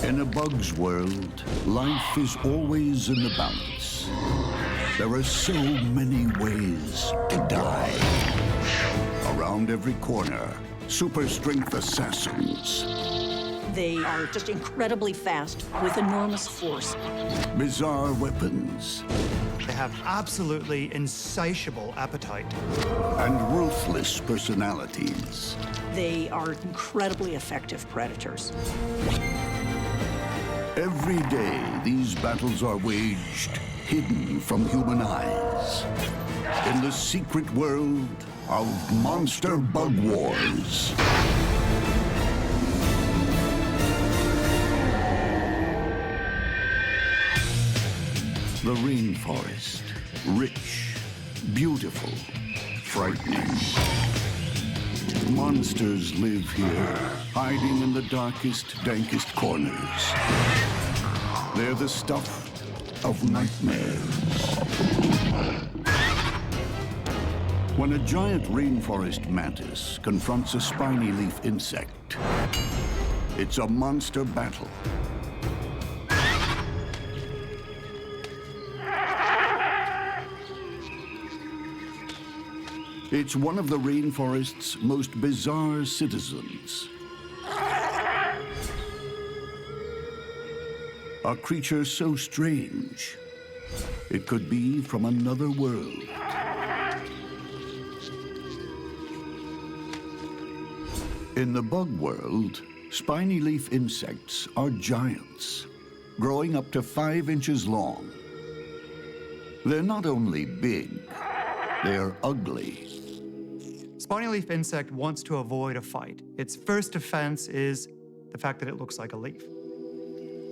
In a bug's world, life is always in the balance. There are so many ways to die. Around every corner, super-strength assassins. They are just incredibly fast with enormous force. Bizarre weapons. They have absolutely insatiable appetite. And ruthless personalities. They are incredibly effective predators. Every day, these battles are waged hidden from human eyes. In the secret world of monster bug wars. The rainforest, rich, beautiful, frightening. Monsters live here, hiding in the darkest, dankest corners. They're the stuff of nightmares. When a giant rainforest mantis confronts a spiny leaf insect, it's a monster battle. It's one of the rainforest's most bizarre citizens. A creature so strange, it could be from another world. In the bug world, spiny leaf insects are giants, growing up to 5 inches long. They're not only big, they're ugly. Spiny leaf insect wants to avoid a fight. Its first defense is the fact that it looks like a leaf.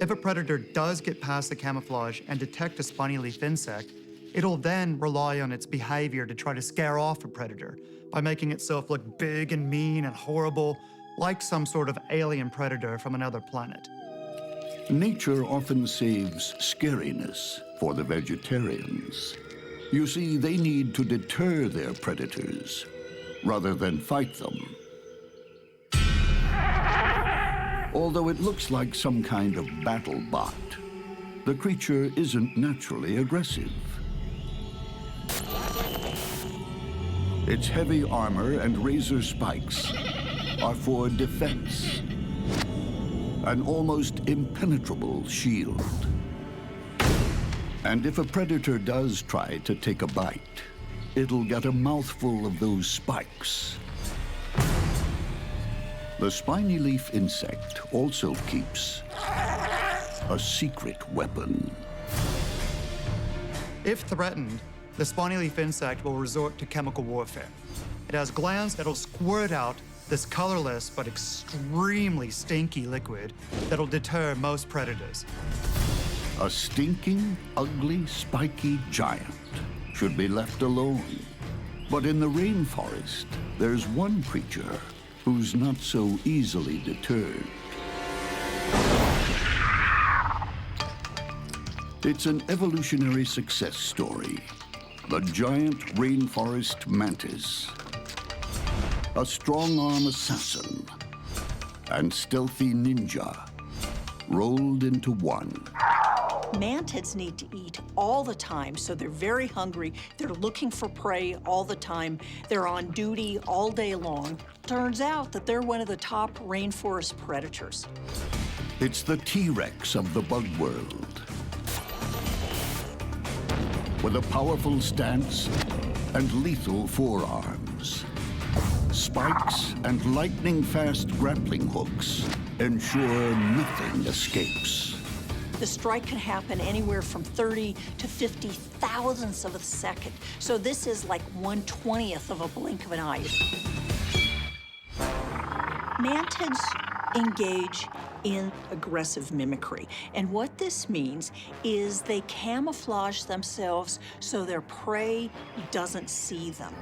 If a predator does get past the camouflage and detect a spiny leaf insect, it'll then rely on its behavior to try to scare off a predator by making itself look big and mean and horrible, like some sort of alien predator from another planet. Nature often saves scariness for the vegetarians. You see, they need to deter their predators rather than fight them. Although it looks like some kind of battle bot, the creature isn't naturally aggressive. Its heavy armor and razor spikes are for defense. An almost impenetrable shield. And if a predator does try to take a bite, it'll get a mouthful of those spikes. The spiny leaf insect also keeps a secret weapon. If threatened, the spiny leaf insect will resort to chemical warfare. It has glands that'll squirt out this colorless but extremely stinky liquid that'll deter most predators. A stinking, ugly, spiky giant should be left alone. But in the rainforest, there's one creature who's not so easily deterred. It's an evolutionary success story. The Giant Rainforest Mantis. A strong-arm assassin and stealthy ninja rolled into one. Mantids need to eat all the time, so they're very hungry. They're looking for prey all the time. They're on duty all day long. Turns out that they're one of the top rainforest predators. It's the T-Rex of the bug world. With a powerful stance and lethal forearms. Spikes and lightning-fast grappling hooks ensure nothing escapes. The strike can happen anywhere from 30 to 50 thousandths of a second. So this is like 1/20th of a blink of an eye. Mantids engage in aggressive mimicry. And what this means is they camouflage themselves so their prey doesn't see them.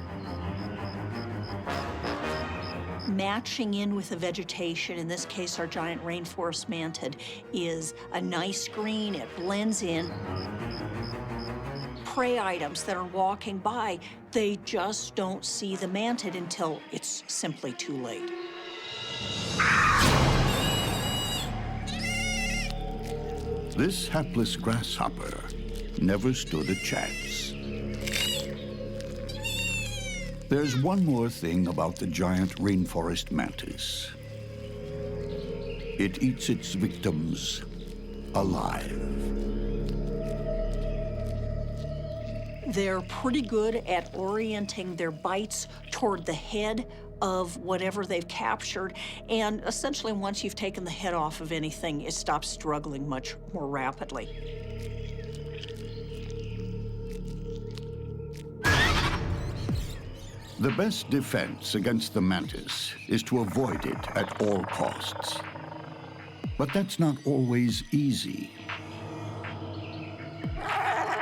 Matching in with the vegetation, in this case our giant rainforest mantid, is a nice green. It blends in. Prey items that are walking by, they just don't see the mantid until it's simply too late. This hapless grasshopper never stood a chance. There's one more thing about the giant rainforest mantis. It eats its victims alive. They're pretty good at orienting their bites toward the head of whatever they've captured, and essentially once you've taken the head off of anything, it stops struggling much more rapidly. The best defense against the mantis is to avoid it at all costs. But that's not always easy.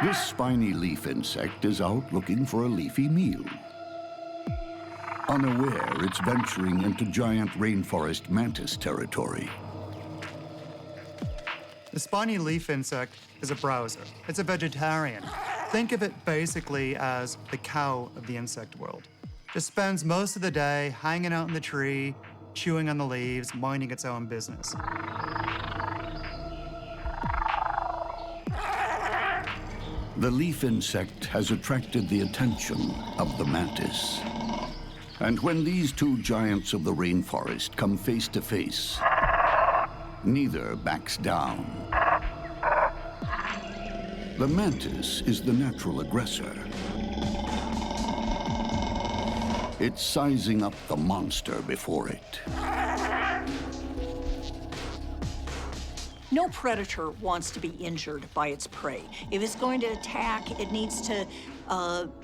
This spiny leaf insect is out looking for a leafy meal. Unaware, it's venturing into giant rainforest mantis territory. The spiny leaf insect is a browser. It's a vegetarian. Think of it basically as the cow of the insect world. Just spends most of the day hanging out in the tree, chewing on the leaves, minding its own business. The leaf insect has attracted the attention of the mantis. And when these two giants of the rainforest come face to face, neither backs down. The mantis is the natural aggressor. It's sizing up the monster before it. No predator wants to be injured by its prey. If it's going to attack, it needs to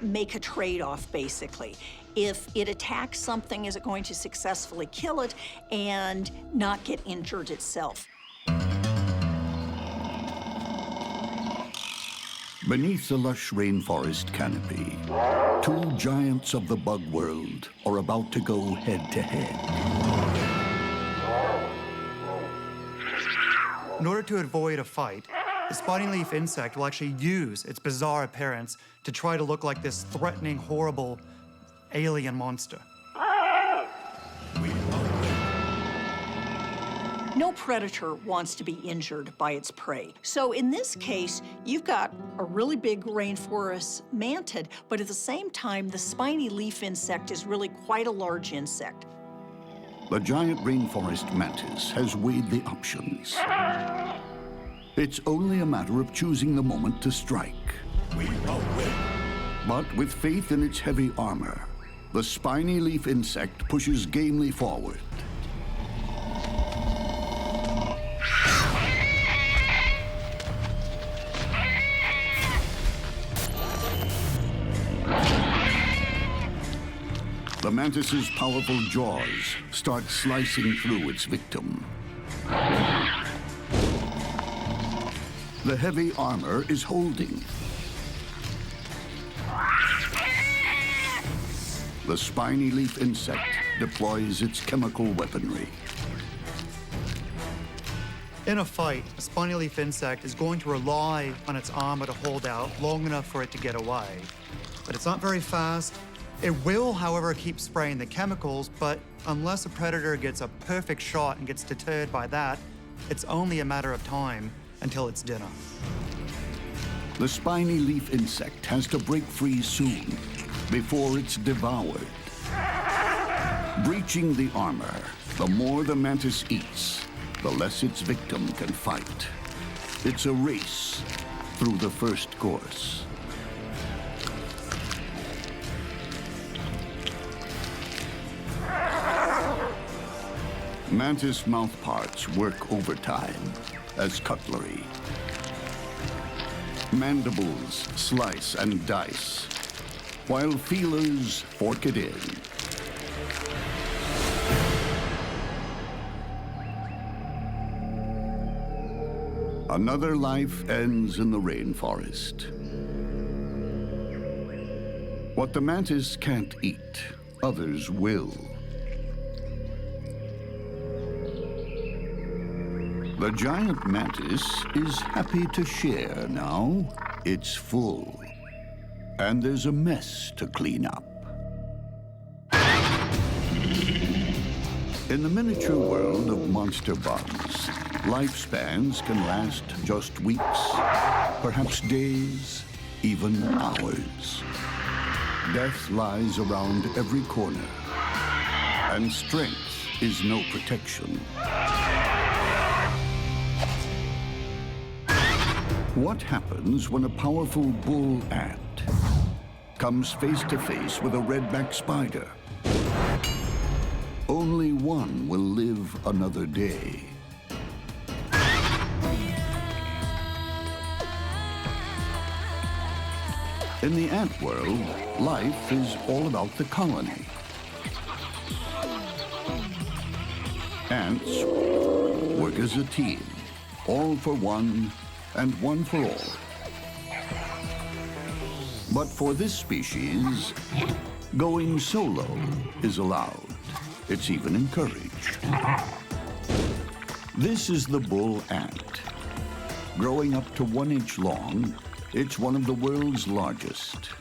make a trade-off, basically. If it attacks something, is it going to successfully kill it and not get injured itself? Beneath the lush rainforest canopy, two giants of the bug world are about to go head-to-head. In order to avoid a fight, the spiny leaf insect will actually use its bizarre appearance to try to look like this threatening, horrible alien monster. No predator wants to be injured by its prey. So in this case, you've got a really big rainforest mantid, but at the same time, the spiny leaf insect is really quite a large insect. The giant rainforest mantis has weighed the options. It's only a matter of choosing the moment to strike. We will win. But with faith in its heavy armor, the spiny leaf insect pushes gamely forward. The mantis's powerful jaws start slicing through its victim. The heavy armor is holding. The spiny leaf insect deploys its chemical weaponry. In a fight, a spiny leaf insect is going to rely on its armor to hold out long enough for it to get away. But it's not very fast. It will, however, keep spraying the chemicals, but unless a predator gets a perfect shot and gets deterred by that, it's only a matter of time until it's dinner. The spiny leaf insect has to break free soon, before it's devoured. Breaching the armor, the more the mantis eats, the less its victim can fight. It's a race through the first course. Mantis mouthparts work overtime as cutlery. Mandibles slice and dice, while feelers fork it in. Another life ends in the rainforest. What the mantis can't eat, others will. The giant mantis is happy to share now. It's full. And there's a mess to clean up. In the miniature world of monster bugs, Lifespans can last just weeks, perhaps days, even hours. Death lies around every corner, and strength is no protection. What happens when a powerful bull ant comes face to face with a redback spider? Only one will live another day. In the ant world, life is all about the colony. Ants work as a team, all for one and one for all. But for this species, going solo is allowed. It's even encouraged. This is the bull ant. Growing up to 1 inch long, it's one of the world's largest.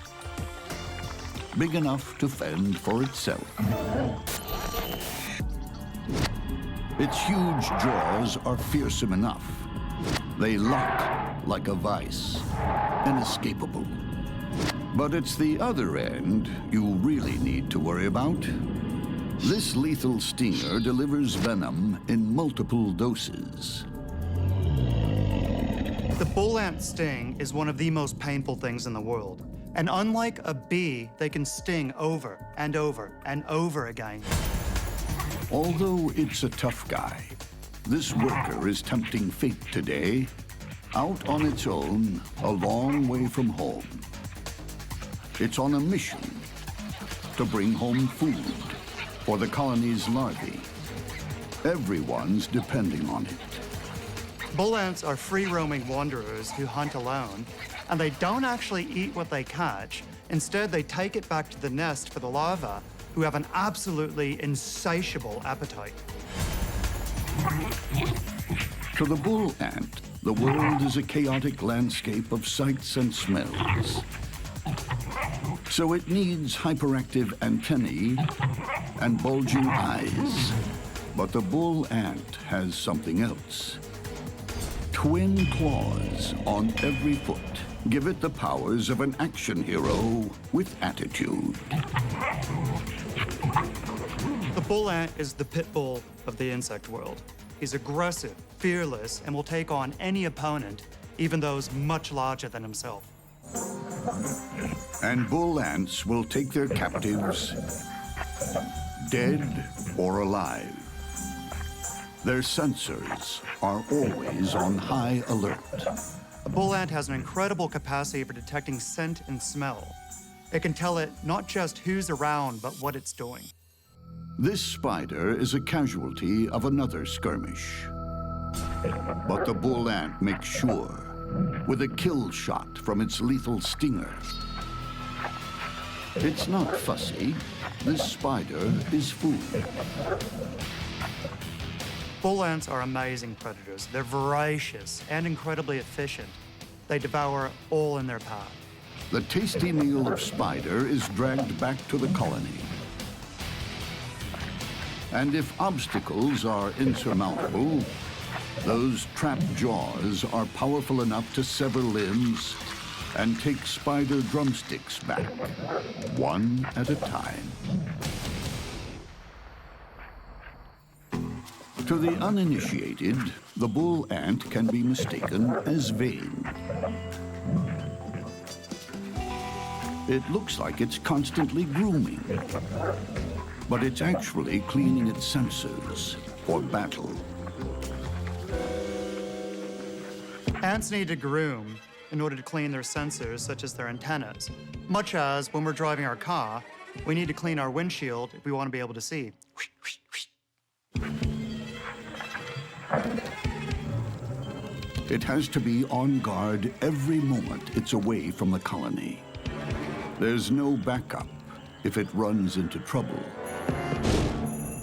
Big enough to fend for itself. Its huge jaws are fearsome enough. They lock like a vice, inescapable. But it's the other end you really need to worry about. This lethal stinger delivers venom in multiple doses. The bull ant sting is one of the most painful things in the world. And unlike a bee, they can sting over and over and over again. Although it's a tough guy, this worker is tempting fate today, out on its own, a long way from home. It's on a mission to bring home food for the colony's larvae. Everyone's depending on it. Bull ants are free-roaming wanderers who hunt alone, and they don't actually eat what they catch. Instead, they take it back to the nest for the larvae, who have an absolutely insatiable appetite. To the bull ant, the world is a chaotic landscape of sights and smells. So it needs hyperactive antennae and bulging eyes. But the bull ant has something else. Twin claws on every foot give it the powers of an action hero with attitude. The bull ant is the pit bull of the insect world. He's aggressive, fearless, and will take on any opponent, even those much larger than himself. And bull ants will take their captives, dead or alive. Their sensors are always on high alert. A bull ant has an incredible capacity for detecting scent and smell. It can tell it not just who's around, but what it's doing. This spider is a casualty of another skirmish. But the bull ant makes sure, with a kill shot from its lethal stinger. It's not fussy. This spider is food. Bull ants are amazing predators. They're voracious and incredibly efficient. They devour all in their path. The tasty meal of spider is dragged back to the colony. And if obstacles are insurmountable, those trap jaws are powerful enough to sever limbs and take spider drumsticks back, one at a time. To the uninitiated, the bull ant can be mistaken as vain. It looks like it's constantly grooming, but it's actually cleaning its sensors for battle. Ants need to groom in order to clean their sensors, such as their antennas. Much as when we're driving our car, we need to clean our windshield if we want to be able to see. It has to be on guard every moment it's away from the colony. There's no backup if it runs into trouble.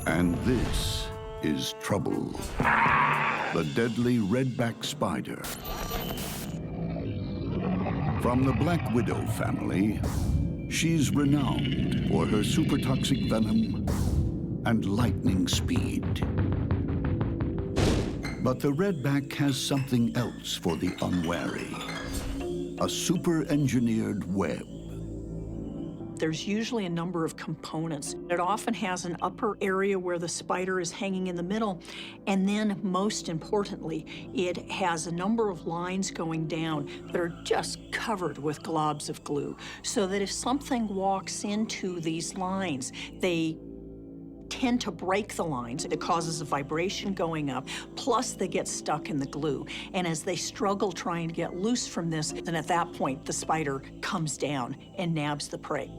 And this is trouble. The deadly redback spider. From the Black Widow family, she's renowned for her super toxic venom and lightning speed. But the redback has something else for the unwary. A super-engineered web. There's usually a number of components. It often has an upper area where the spider is hanging in the middle, and then, most importantly, it has a number of lines going down that are just covered with globs of glue, so that if something walks into these lines, they tend to break the lines. It causes a vibration going up, plus they get stuck in the glue. And as they struggle trying to get loose from this, then at that point, the spider comes down and nabs the prey.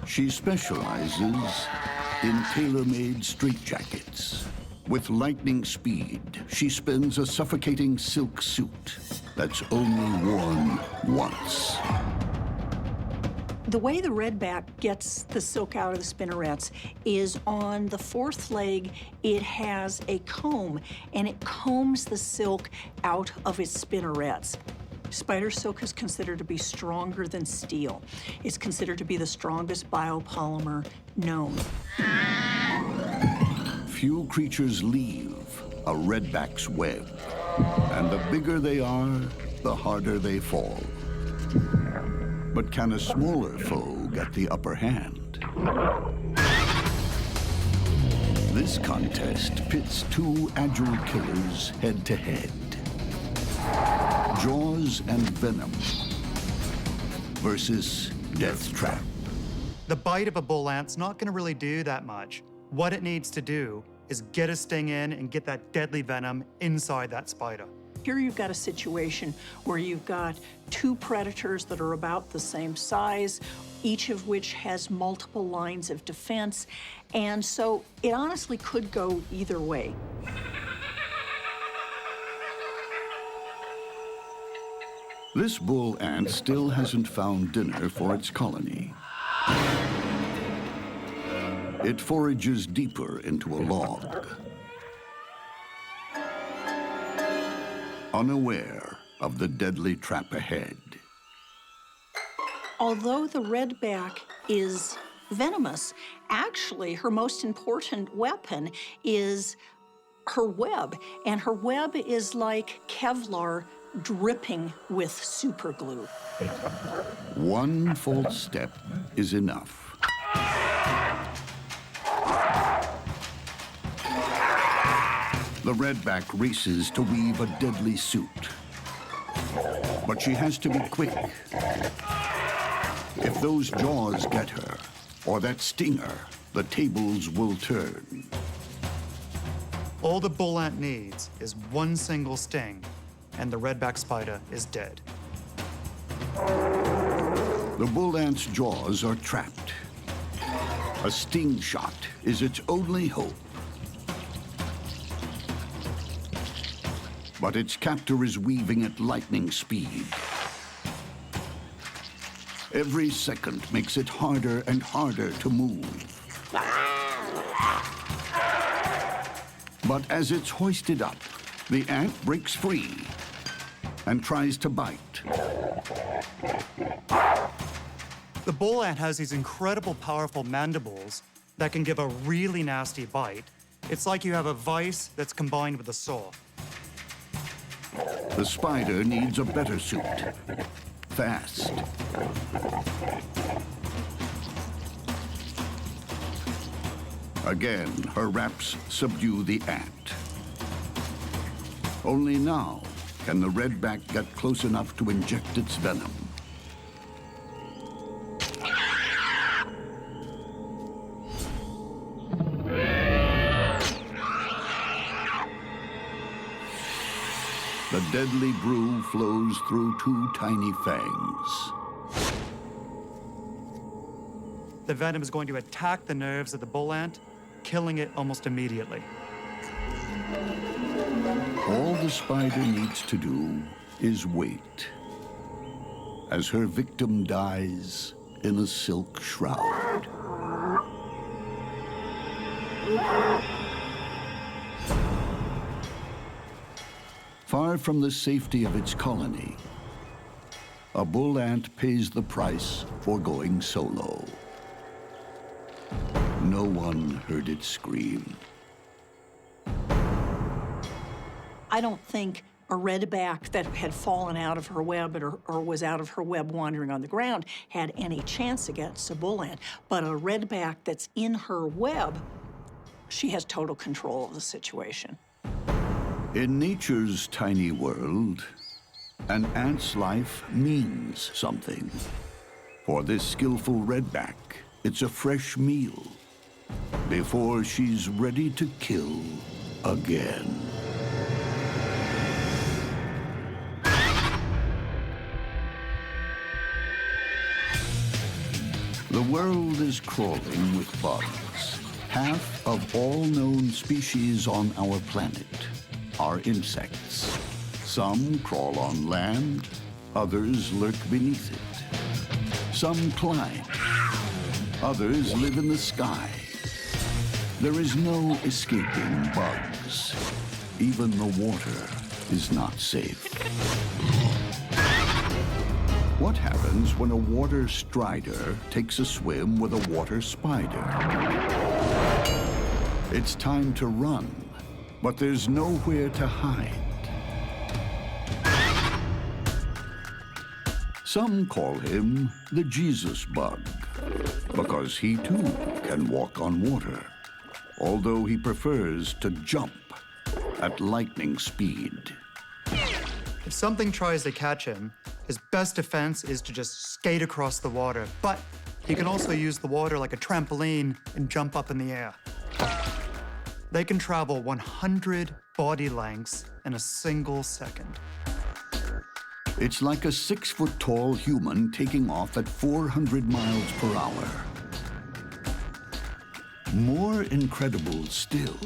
She specializes in tailor-made straitjackets. With lightning speed, she spins a suffocating silk suit that's only worn once. The way the redback gets the silk out of the spinnerets is on the fourth leg, it has a comb, and it combs the silk out of its spinnerets. Spider silk is considered to be stronger than steel. It's considered to be the strongest biopolymer known. Few creatures leave a redback's web, and the bigger they are, the harder they fall. But can a smaller foe get the upper hand? This contest pits two agile killers head-to-head. Jaws and Venom versus Death Trap. The bite of a bull ant's not gonna really do that much. What it needs to do is get a sting in and get that deadly venom inside that spider. Here you've got a situation where you've got two predators that are about the same size, each of which has multiple lines of defense, and so it honestly could go either way. This bull ant still hasn't found dinner for its colony. It forages deeper into a log, unaware of the deadly trap ahead. Although the redback is venomous, actually her most important weapon is her web, and her web is like Kevlar dripping with super glue. One false step is enough. The redback races to weave a deadly suit. But she has to be quick. If those jaws get her, or that stinger, the tables will turn. All the bull ant needs is one single sting, and the redback spider is dead. The bull ant's jaws are trapped. A sting shot is its only hope. But its captor is weaving at lightning speed. Every second makes it harder and harder to move. But as it's hoisted up, the ant breaks free and tries to bite. The bull ant has these incredible, powerful mandibles that can give a really nasty bite. It's like you have a vise that's combined with a saw. The spider needs a better suit. Fast. Again, her wraps subdue the ant. Only now can the redback get close enough to inject its venom. The deadly brew flows through two tiny fangs. The venom is going to attack the nerves of the bull ant, killing it almost immediately. All the spider needs to do is wait as her victim dies in a silk shroud. Far from the safety of its colony, a bull ant pays the price for going solo. No one heard it scream. I don't think a redback that had fallen out of her web or was out of her web wandering on the ground had any chance against a bull ant. But a redback that's in her web, she has total control of the situation. In nature's tiny world, an ant's life means something. For this skillful redback, it's a fresh meal before she's ready to kill again. The world is crawling with bugs. Half of all known species on our planet are insects. Some crawl on land, others lurk beneath it. Some climb, others live in the sky. There is no escaping bugs. Even the water is not safe. What happens when a water strider takes a swim with a water spider? It's time to run, but there's nowhere to hide. Some call him the Jesus bug, because he too can walk on water, although he prefers to jump at lightning speed. If something tries to catch him, his best defense is to just skate across the water, but he can also use the water like a trampoline and jump up in the air. They can travel 100 body lengths in a single second. It's like a 6-foot-tall human taking off at 400 miles per hour. More incredible still,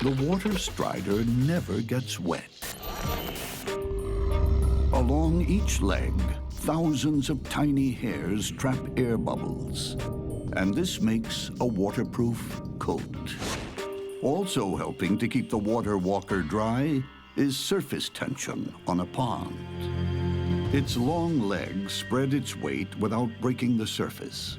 the water strider never gets wet. Along each leg, thousands of tiny hairs trap air bubbles, and this makes a waterproof coat. Also helping to keep the water walker dry is surface tension on a pond. Its long legs spread its weight without breaking the surface.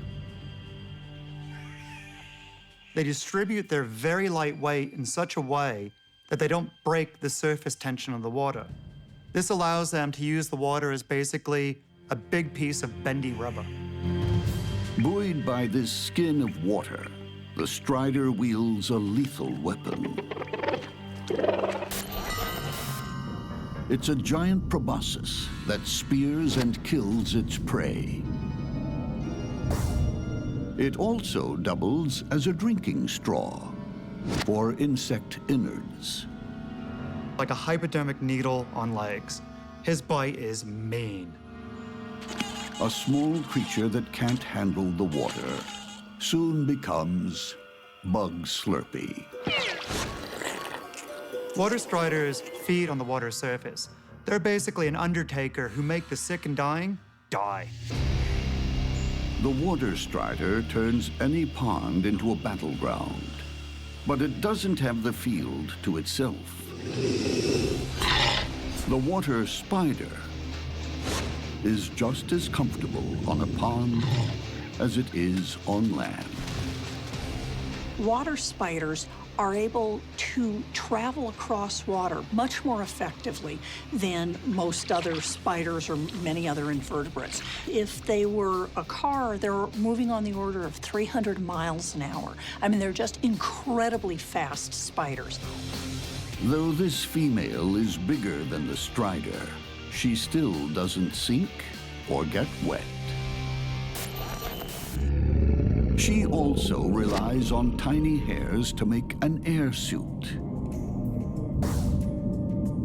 They distribute their very light weight in such a way that they don't break the surface tension of the water. This allows them to use the water as basically a big piece of bendy rubber. Buoyed by this skin of water, the strider wields a lethal weapon. It's a giant proboscis that spears and kills its prey. It also doubles as a drinking straw for insect innards. Like a hypodermic needle on legs. His bite is mean. A small creature that can't handle the water soon becomes Bug Slurpee. Water striders feed on the water surface. They're basically an undertaker who make the sick and dying die. The water strider turns any pond into a battleground, but it doesn't have the field to itself. The water spider is just as comfortable on a pond as it is on land. Water spiders are able to travel across water much more effectively than most other spiders or many other invertebrates. If they were a car, they're moving on the order of 300 miles an hour. I mean, they're just incredibly fast spiders. Though this female is bigger than the strider, she still doesn't sink or get wet. She also relies on tiny hairs to make an air suit.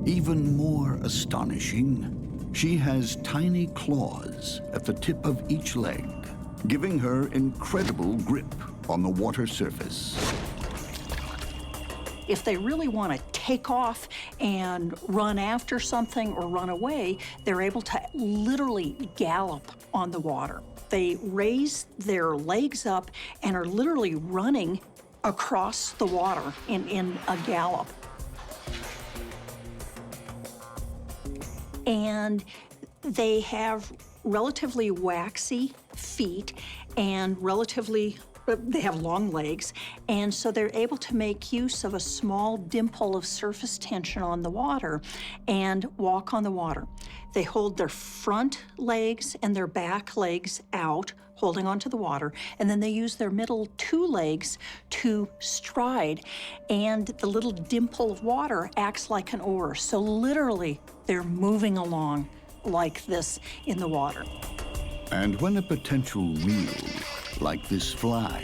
Even more astonishing, she has tiny claws at the tip of each leg, giving her incredible grip on the water surface. If they really want to take off and run after something or run away, they're able to literally gallop on the water. They raise their legs up and are literally running across the water in a gallop. And they have relatively waxy feet and relatively They have long legs, and so they're able to make use of a small dimple of surface tension on the water and walk on the water. They hold their front legs and their back legs out, holding onto the water, and then they use their middle two legs to stride, and the little dimple of water acts like an oar. So literally, they're moving along like this in the water. And when a potential meal, like this fly,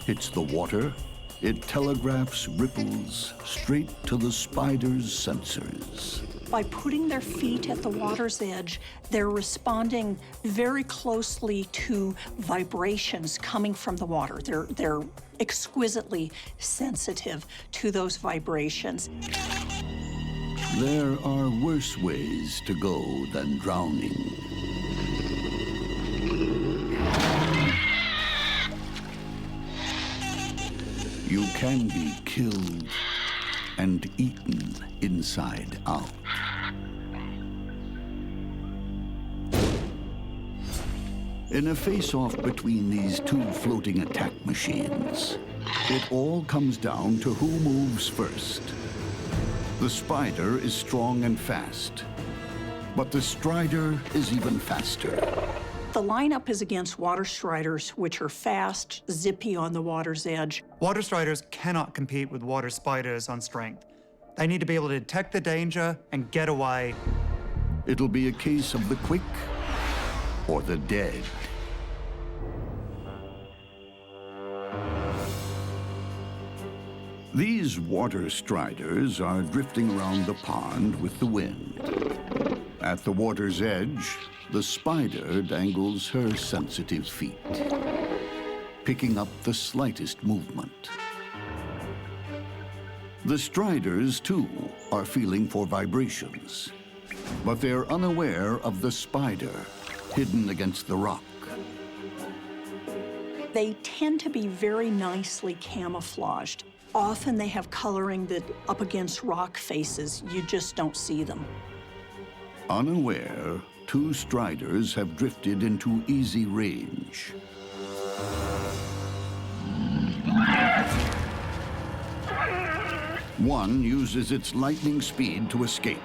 hits the water, it telegraphs ripples straight to the spider's sensors. By putting their feet at the water's edge, they're responding very closely to vibrations coming from the water. They're exquisitely sensitive to those vibrations. There are worse ways to go than drowning. You can be killed and eaten inside out. In a face-off between these two floating attack machines, it all comes down to who moves first. The spider is strong and fast, but the strider is even faster. The lineup is against water striders, which are fast, zippy on the water's edge. Water striders cannot compete with water spiders on strength. They need to be able to detect the danger and get away. It'll be a case of the quick or the dead. These water striders are drifting around the pond with the wind. At the water's edge, the spider dangles her sensitive feet, picking up the slightest movement. The striders, too, are feeling for vibrations, but they're unaware of the spider hidden against the rock. They tend to be very nicely camouflaged. Often they have coloring that up against rock faces, you just don't see them. Unaware, two striders have drifted into easy range. One uses its lightning speed to escape.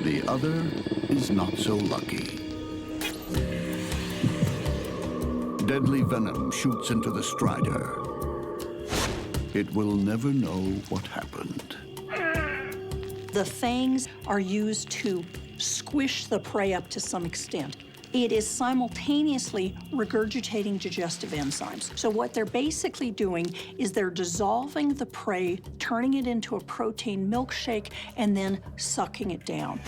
The other is not so lucky. Deadly venom shoots into the strider. It will never know what happened. The fangs are used to squish the prey up to some extent. It is simultaneously regurgitating digestive enzymes. So what they're basically doing is they're dissolving the prey, turning it into a protein milkshake, and then sucking it down.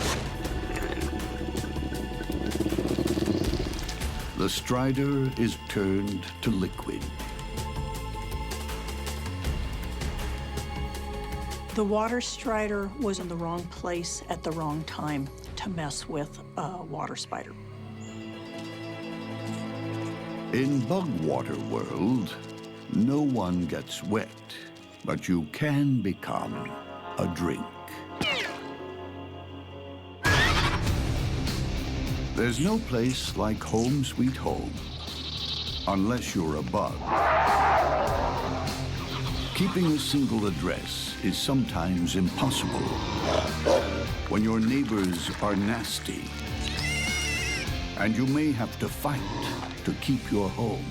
The strider is turned to liquid. The water strider was in the wrong place at the wrong time to mess with a water spider. In bug water world, no one gets wet, but you can become a drink. There's no place like home sweet home, unless you're a bug. Keeping a single address is sometimes impossible when your neighbors are nasty, and you may have to fight to keep your home.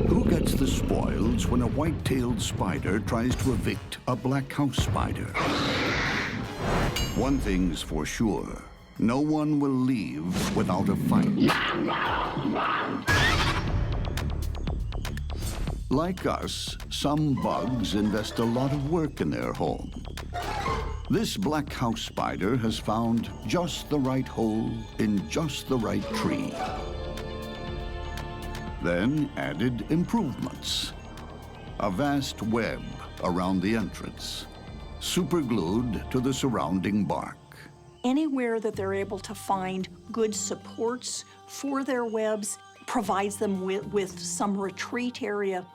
Who gets the spoils when a white-tailed spider tries to evict a black house spider? One thing's for sure, no one will leave without a fight. Like us, some bugs invest a lot of work in their home. This black house spider has found just the right hole in just the right tree. Then added improvements. A vast web around the entrance, superglued to the surrounding bark. Anywhere that they're able to find good supports for their webs provides them with some retreat area.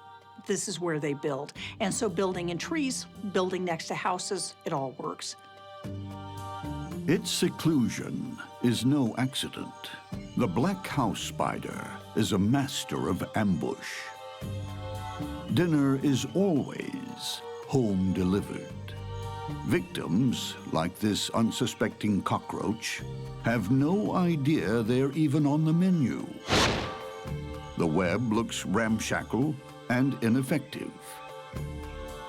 This is where they build. And so building in trees, building next to houses, it all works. Its seclusion is no accident. The black house spider is a master of ambush. Dinner is always home delivered. Victims, like this unsuspecting cockroach, have no idea they're even on the menu. The web looks ramshackle and ineffective.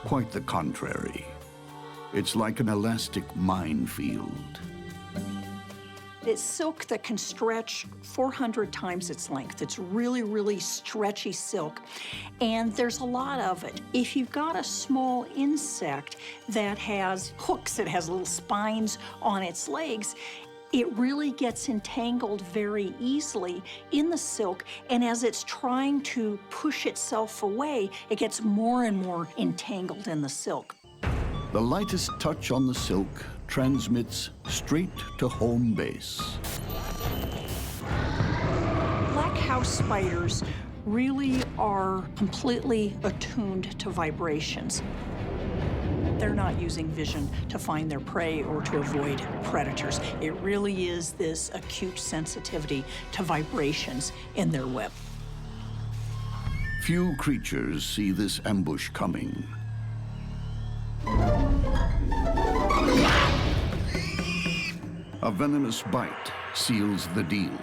Quite the contrary. It's like an elastic minefield. It's silk that can stretch 400 times its length. It's really, really stretchy silk, and there's a lot of it. If you've got a small insect that has hooks, that has little spines on its legs, it really gets entangled very easily in the silk, and as it's trying to push itself away, it gets more and more entangled in the silk. The lightest touch on the silk transmits straight to home base. Black house spiders really are completely attuned to vibrations. They're not using vision to find their prey or to avoid predators. It really is this acute sensitivity to vibrations in their web. Few creatures see this ambush coming. A venomous bite seals the deal.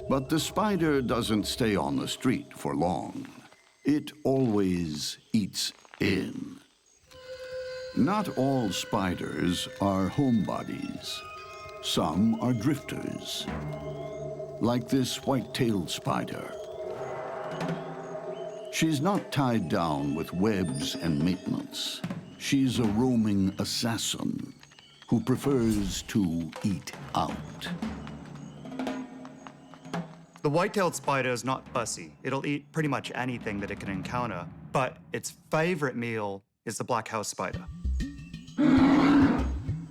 But the spider doesn't stay on the street for long. It always eats in. Not all spiders are homebodies. Some are drifters, like this white-tailed spider. She's not tied down with webs and maintenance. She's a roaming assassin who prefers to eat out. The white-tailed spider is not fussy. It'll eat pretty much anything that it can encounter, but its favorite meal is the black house spider.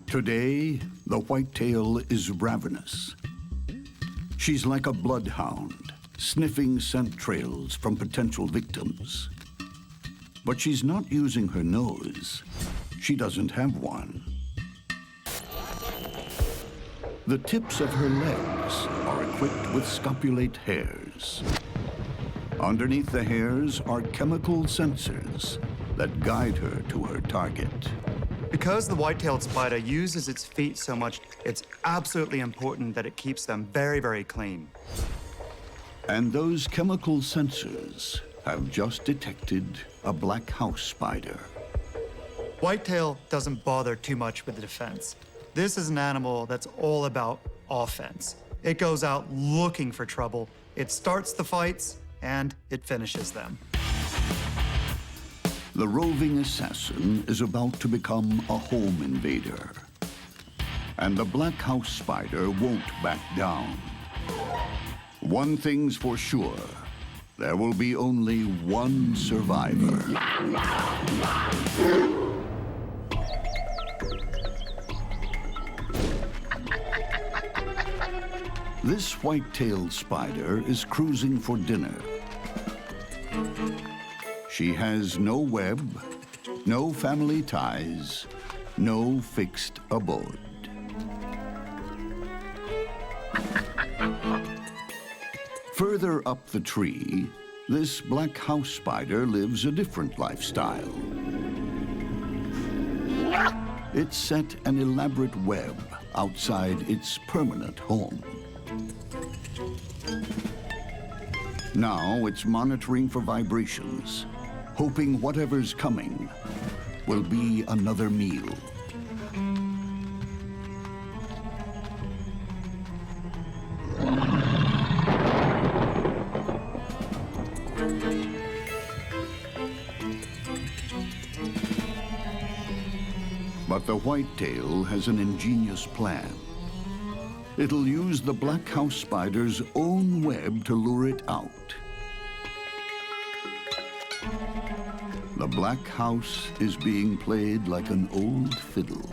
Today, the whitetail is ravenous. She's like a bloodhound, sniffing scent trails from potential victims. But she's not using her nose. She doesn't have one. The tips of her legs are equipped with scopulate hairs. Underneath the hairs are chemical sensors that guide her to her target. Because the white-tailed spider uses its feet so much, it's absolutely important that it keeps them very, very clean. And those chemical sensors have just detected a black house spider. Whitetail doesn't bother too much with the defense. This is an animal that's all about offense. It goes out looking for trouble. It starts the fights, and it finishes them. The roving assassin is about to become a home invader. And the black house spider won't back down. One thing's for sure. There will be only one survivor. This white-tailed spider is cruising for dinner. She has no web, no family ties, no fixed abode. Further up the tree, this black house spider lives a different lifestyle. It set an elaborate web outside its permanent home. Now it's monitoring for vibrations, hoping whatever's coming will be another meal. But the whitetail has an ingenious plan. It'll use the black house spider's own web to lure it out. The black house is being played like an old fiddle.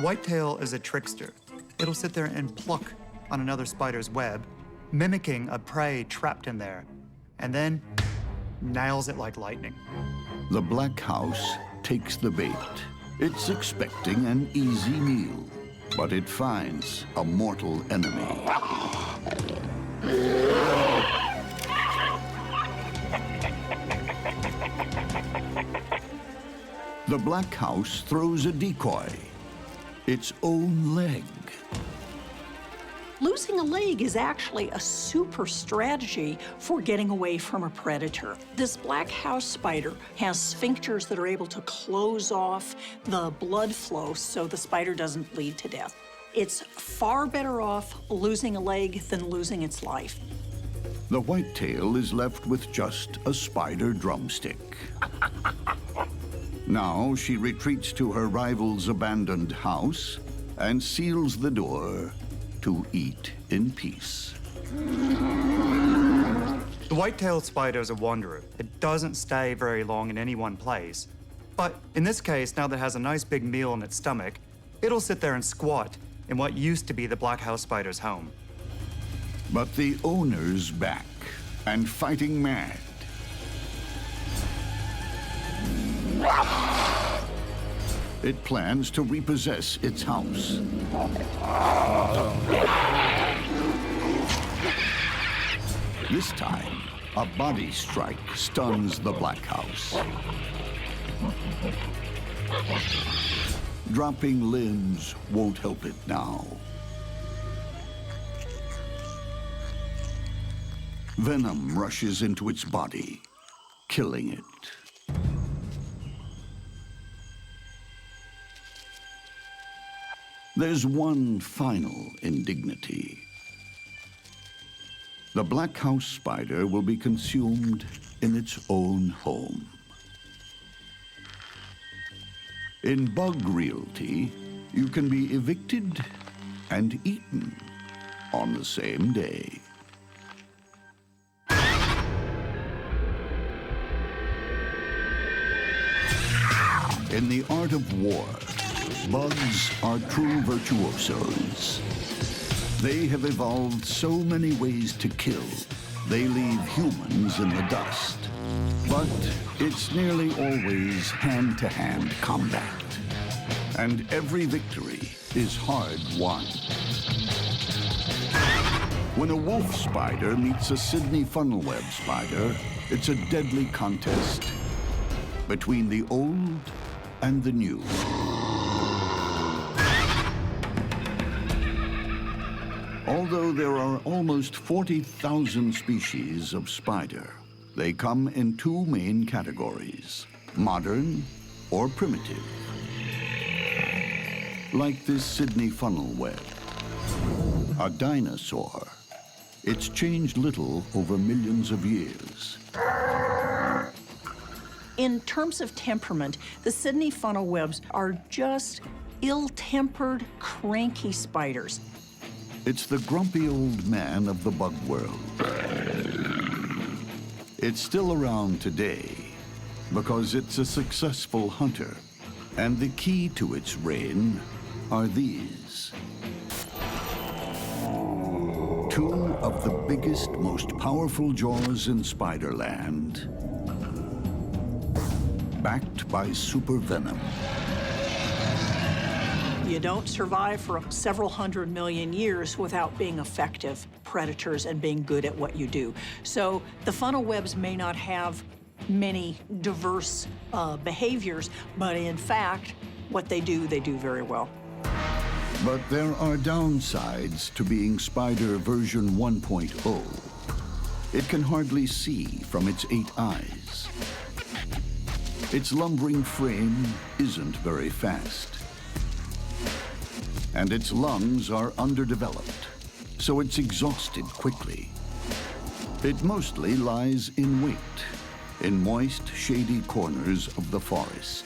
Whitetail is a trickster. It'll sit there and pluck on another spider's web, mimicking a prey trapped in there, and then nails it like lightning. The black house takes the bait. It's expecting an easy meal, but it finds a mortal enemy. The black house throws a decoy, its own leg. Losing a leg is actually a super strategy for getting away from a predator. This black house spider has sphincters that are able to close off the blood flow so the spider doesn't bleed to death. It's far better off losing a leg than losing its life. The whitetail is left with just a spider drumstick. Now she retreats to her rival's abandoned house and seals the door to eat in peace. The white-tailed spider is a wanderer. It doesn't stay very long in any one place. But in this case, now that it has a nice big meal in its stomach, it'll sit there and squat in what used to be the black house spider's home. But the owner's back and fighting mad. It plans to repossess its house. This time, a body strike stuns the black house. Dropping limbs won't help it now. Venom rushes into its body, killing it. There's one final indignity. The black house spider will be consumed in its own home. In bug realty, you can be evicted and eaten on the same day. In the art of war, bugs are true virtuosos. They have evolved so many ways to kill, they leave humans in the dust. But it's nearly always hand-to-hand combat. And every victory is hard won. When a wolf spider meets a Sydney funnel web spider, it's a deadly contest between the old and the new. Although there are almost 40,000 species of spider, they come in two main categories, modern or primitive. Like this Sydney funnel web, a dinosaur. It's changed little over millions of years. In terms of temperament, the Sydney funnel webs are just ill-tempered, cranky spiders. It's the grumpy old man of the bug world. It's still around today because it's a successful hunter. And the key to its reign are these. Two of the biggest, most powerful jaws in Spiderland, backed by super venom. You don't survive for several 100 million years without being effective predators and being good at what you do. So the funnel webs may not have many diverse behaviors, but in fact, what they do very well. But there are downsides to being Spider version 1.0. It can hardly see from its 8 eyes. Its lumbering frame isn't very fast. And its lungs are underdeveloped, so it's exhausted quickly. It mostly lies in wait, in moist, shady corners of the forest,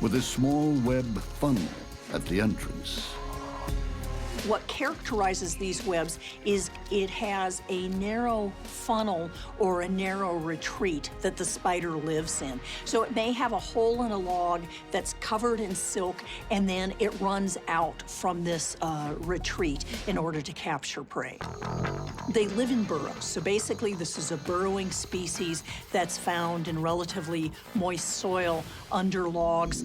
with a small web funnel at the entrance. What characterizes these webs is it has a narrow funnel or a narrow retreat that the spider lives in. So it may have a hole in a log that's covered in silk, and then it runs out from this retreat in order to capture prey. They live in burrows, so basically this is a burrowing species that's found in relatively moist soil under logs.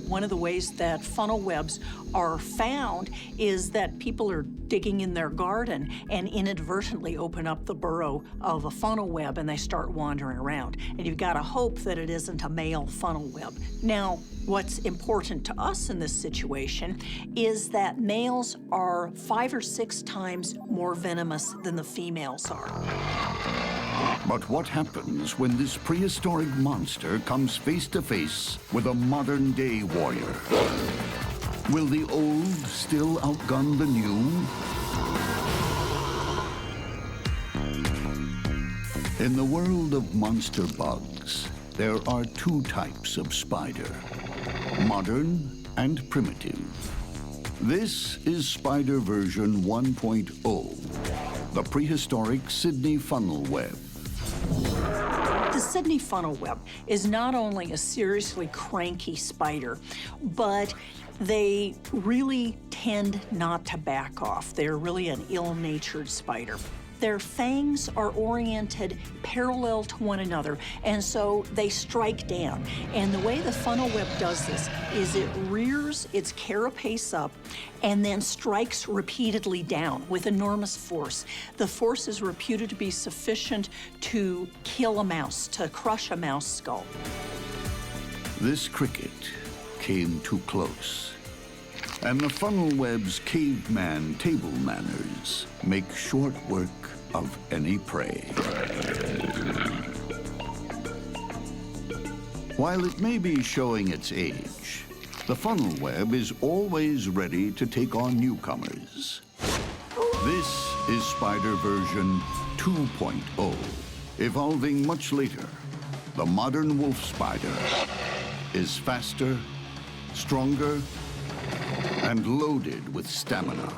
One of the ways that funnel webs are found is that people are digging in their garden and inadvertently open up the burrow of a funnel web and they start wandering around. And you've got to hope that it isn't a male funnel web. Now, what's important to us in this situation is that males are 5 or 6 times more venomous than the females are. But what happens when this prehistoric monster comes face to face with a modern-day warrior? Will the old still outgun the new? In the world of monster bugs, there are 2 types of spider, modern and primitive. This is spider version 1.0, the prehistoric Sydney funnel web. The Sydney funnel web is not only a seriously cranky spider, but they really tend not to back off. They're really an ill-natured spider. Their fangs are oriented parallel to one another, and so they strike down. And the way the funnel web does this is it rears its carapace up and then strikes repeatedly down with enormous force. The force is reputed to be sufficient to kill a mouse, to crush a mouse skull. This cricket came too close. And the funnel web's caveman table manners make short work of any prey. While it may be showing its age, the funnel web is always ready to take on newcomers. This is spider version 2.0, evolving much later. The modern wolf spider is faster, stronger, and loaded with stamina.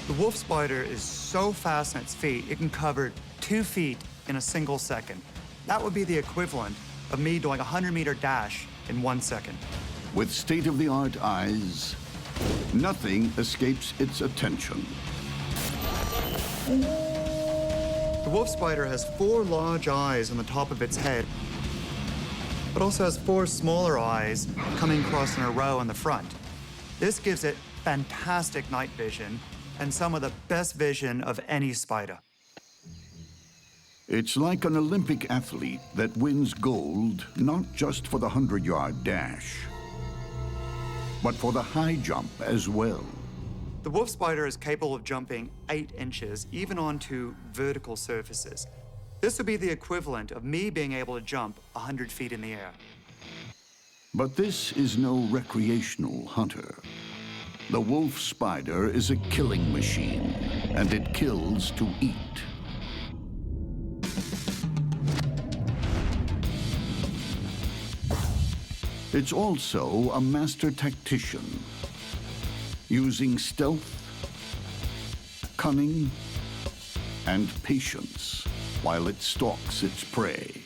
The wolf spider is so fast on its feet, it can cover 2 feet in a single second. That would be the equivalent of me doing a 100-meter dash in 1 second. With state-of-the-art eyes, nothing escapes its attention. The wolf spider has 4 large eyes on the top of its head, but also has 4 smaller eyes coming across in a row on the front. This gives it fantastic night vision and some of the best vision of any spider. It's like an Olympic athlete that wins gold, not just for the 100-yard dash, but for the high jump as well. The wolf spider is capable of jumping 8 inches, even onto vertical surfaces. This would be the equivalent of me being able to jump 100 feet in the air. But this is no recreational hunter. The wolf spider is a killing machine, and it kills to eat. It's also a master tactician, using stealth, cunning, and patience while it stalks its prey.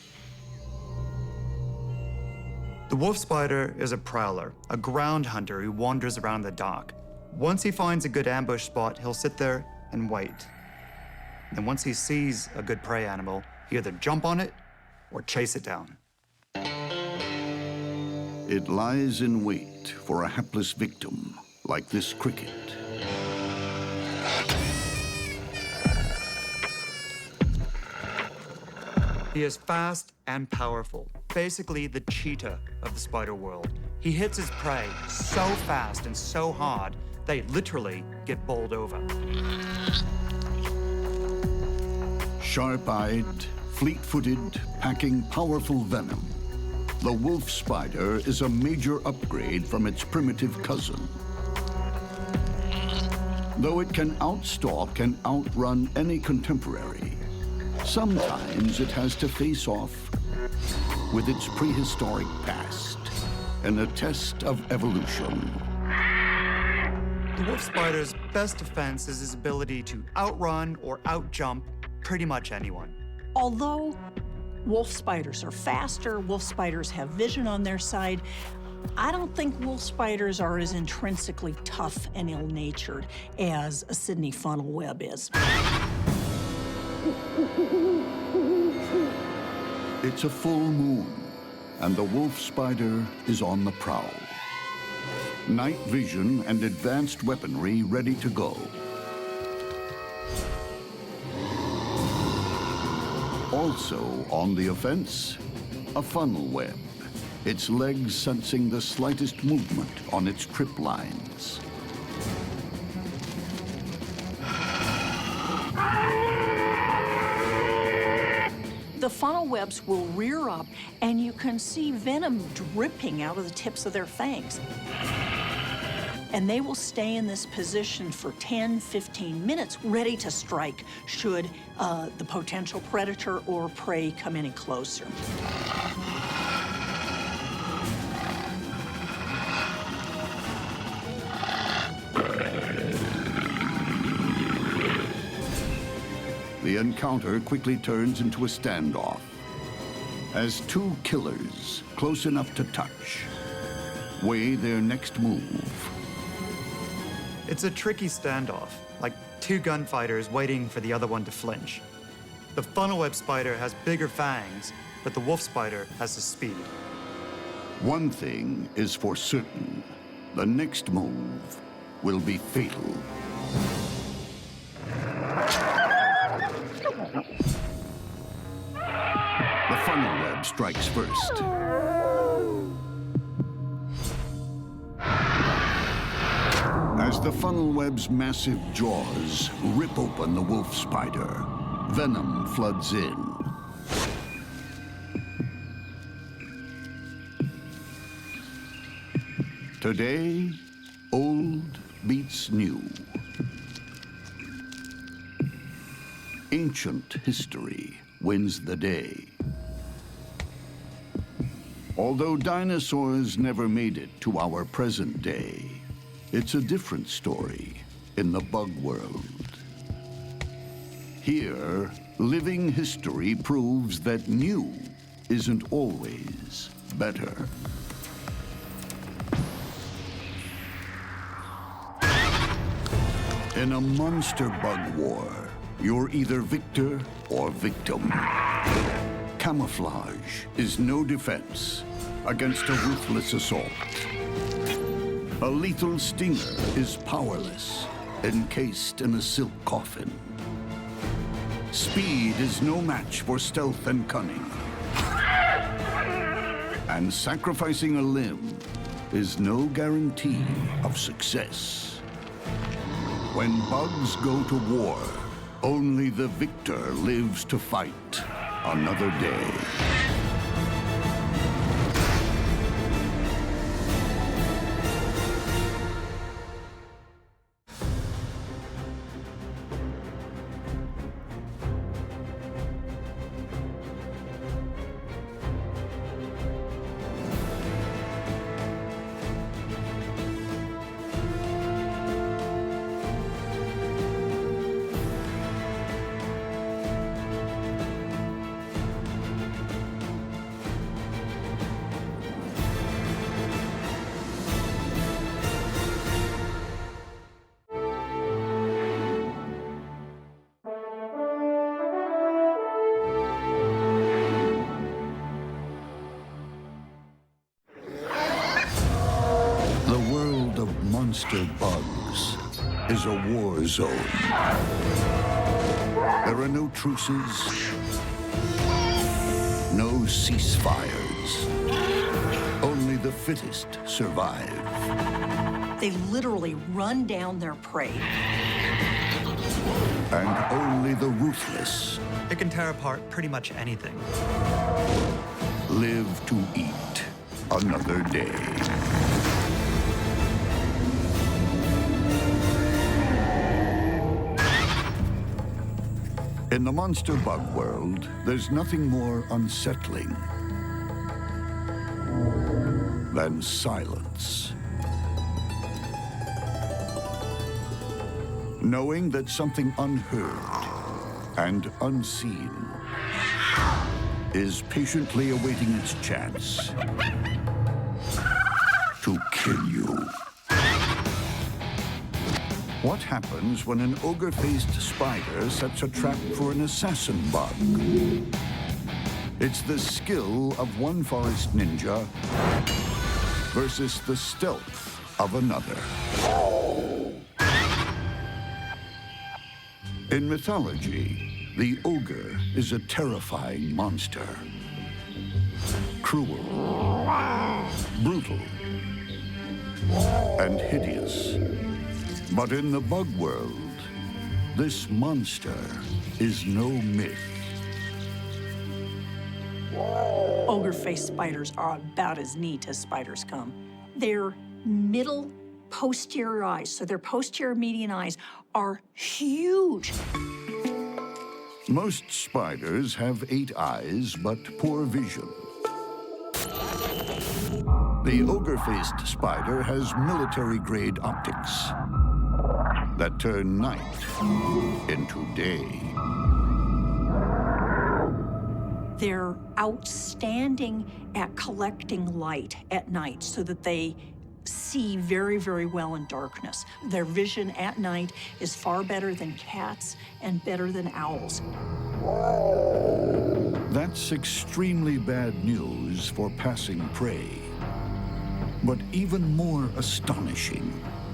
The wolf spider is a prowler, a ground hunter who wanders around in the dark. Once he finds a good ambush spot, he'll sit there and wait. And once he sees a good prey animal, he either jump on it or chase it down. It lies in wait for a hapless victim, like this cricket. He is fast and powerful, basically the cheetah of the spider world. He hits his prey so fast and so hard, they literally get bowled over. Sharp-eyed, fleet-footed, packing powerful venom, the wolf spider is a major upgrade from its primitive cousin. Though it can outstalk and outrun any contemporary, sometimes it has to face off with its prehistoric past in a test of evolution. The wolf spider's best defense is his ability to outrun or outjump pretty much anyone. Although wolf spiders are faster, wolf spiders have vision on their side, I don't think wolf spiders are as intrinsically tough and ill-natured as a Sydney funnel web is. It's a full moon, and the wolf spider is on the prowl. Night vision and advanced weaponry ready to go. Also on the offense, a funnel web, its legs sensing the slightest movement on its trip lines. The funnel webs will rear up, and you can see venom dripping out of the tips of their fangs. And they will stay in this position for 10, 15 minutes, ready to strike should the potential predator or prey come any closer. The encounter quickly turns into a standoff as two killers, close enough to touch, weigh their next move. It's a tricky standoff, like two gunfighters waiting for the other one to flinch. The funnel web spider has bigger fangs, but the wolf spider has the speed. One thing is for certain, the next move will be fatal. The funnel web strikes first. As the funnel web's massive jaws rip open the wolf spider, venom floods in. Today, old beats new. Ancient history wins the day. Although dinosaurs never made it to our present day, it's a different story in the bug world. Here, living history proves that new isn't always better. In a monster bug war, you're either victor or victim. Camouflage is no defense against a ruthless assault. A lethal stinger is powerless, encased in a silk coffin. Speed is no match for stealth and cunning. And sacrificing a limb is no guarantee of success. When bugs go to war, only the victor lives to fight another day. Monster bugs is a war zone. There are no truces, no ceasefires. Only the fittest survive. They literally run down their prey. And only the ruthless It can tear apart pretty much anything. live to eat another day. In the monster bug world, there's nothing more unsettling than silence. knowing that something unheard and unseen is patiently awaiting its chance to kill you. What happens when an ogre-faced spider sets a trap for an assassin bug? It's the skill of one forest ninja versus the stealth of another. In mythology, the ogre is a terrifying monster. Cruel, brutal, and hideous. But in the bug world, this monster is no myth. Ogre-faced spiders are about as neat as spiders come. Their middle posterior eyes, so their posterior median eyes, are huge. Most spiders have 8 eyes, but poor vision. The ogre-faced spider has military-grade optics that turn night into day. They're outstanding at collecting light at night so that they see very, very well in darkness. Their vision at night is far better than cats and better than owls. That's extremely bad news for passing prey. But even more astonishing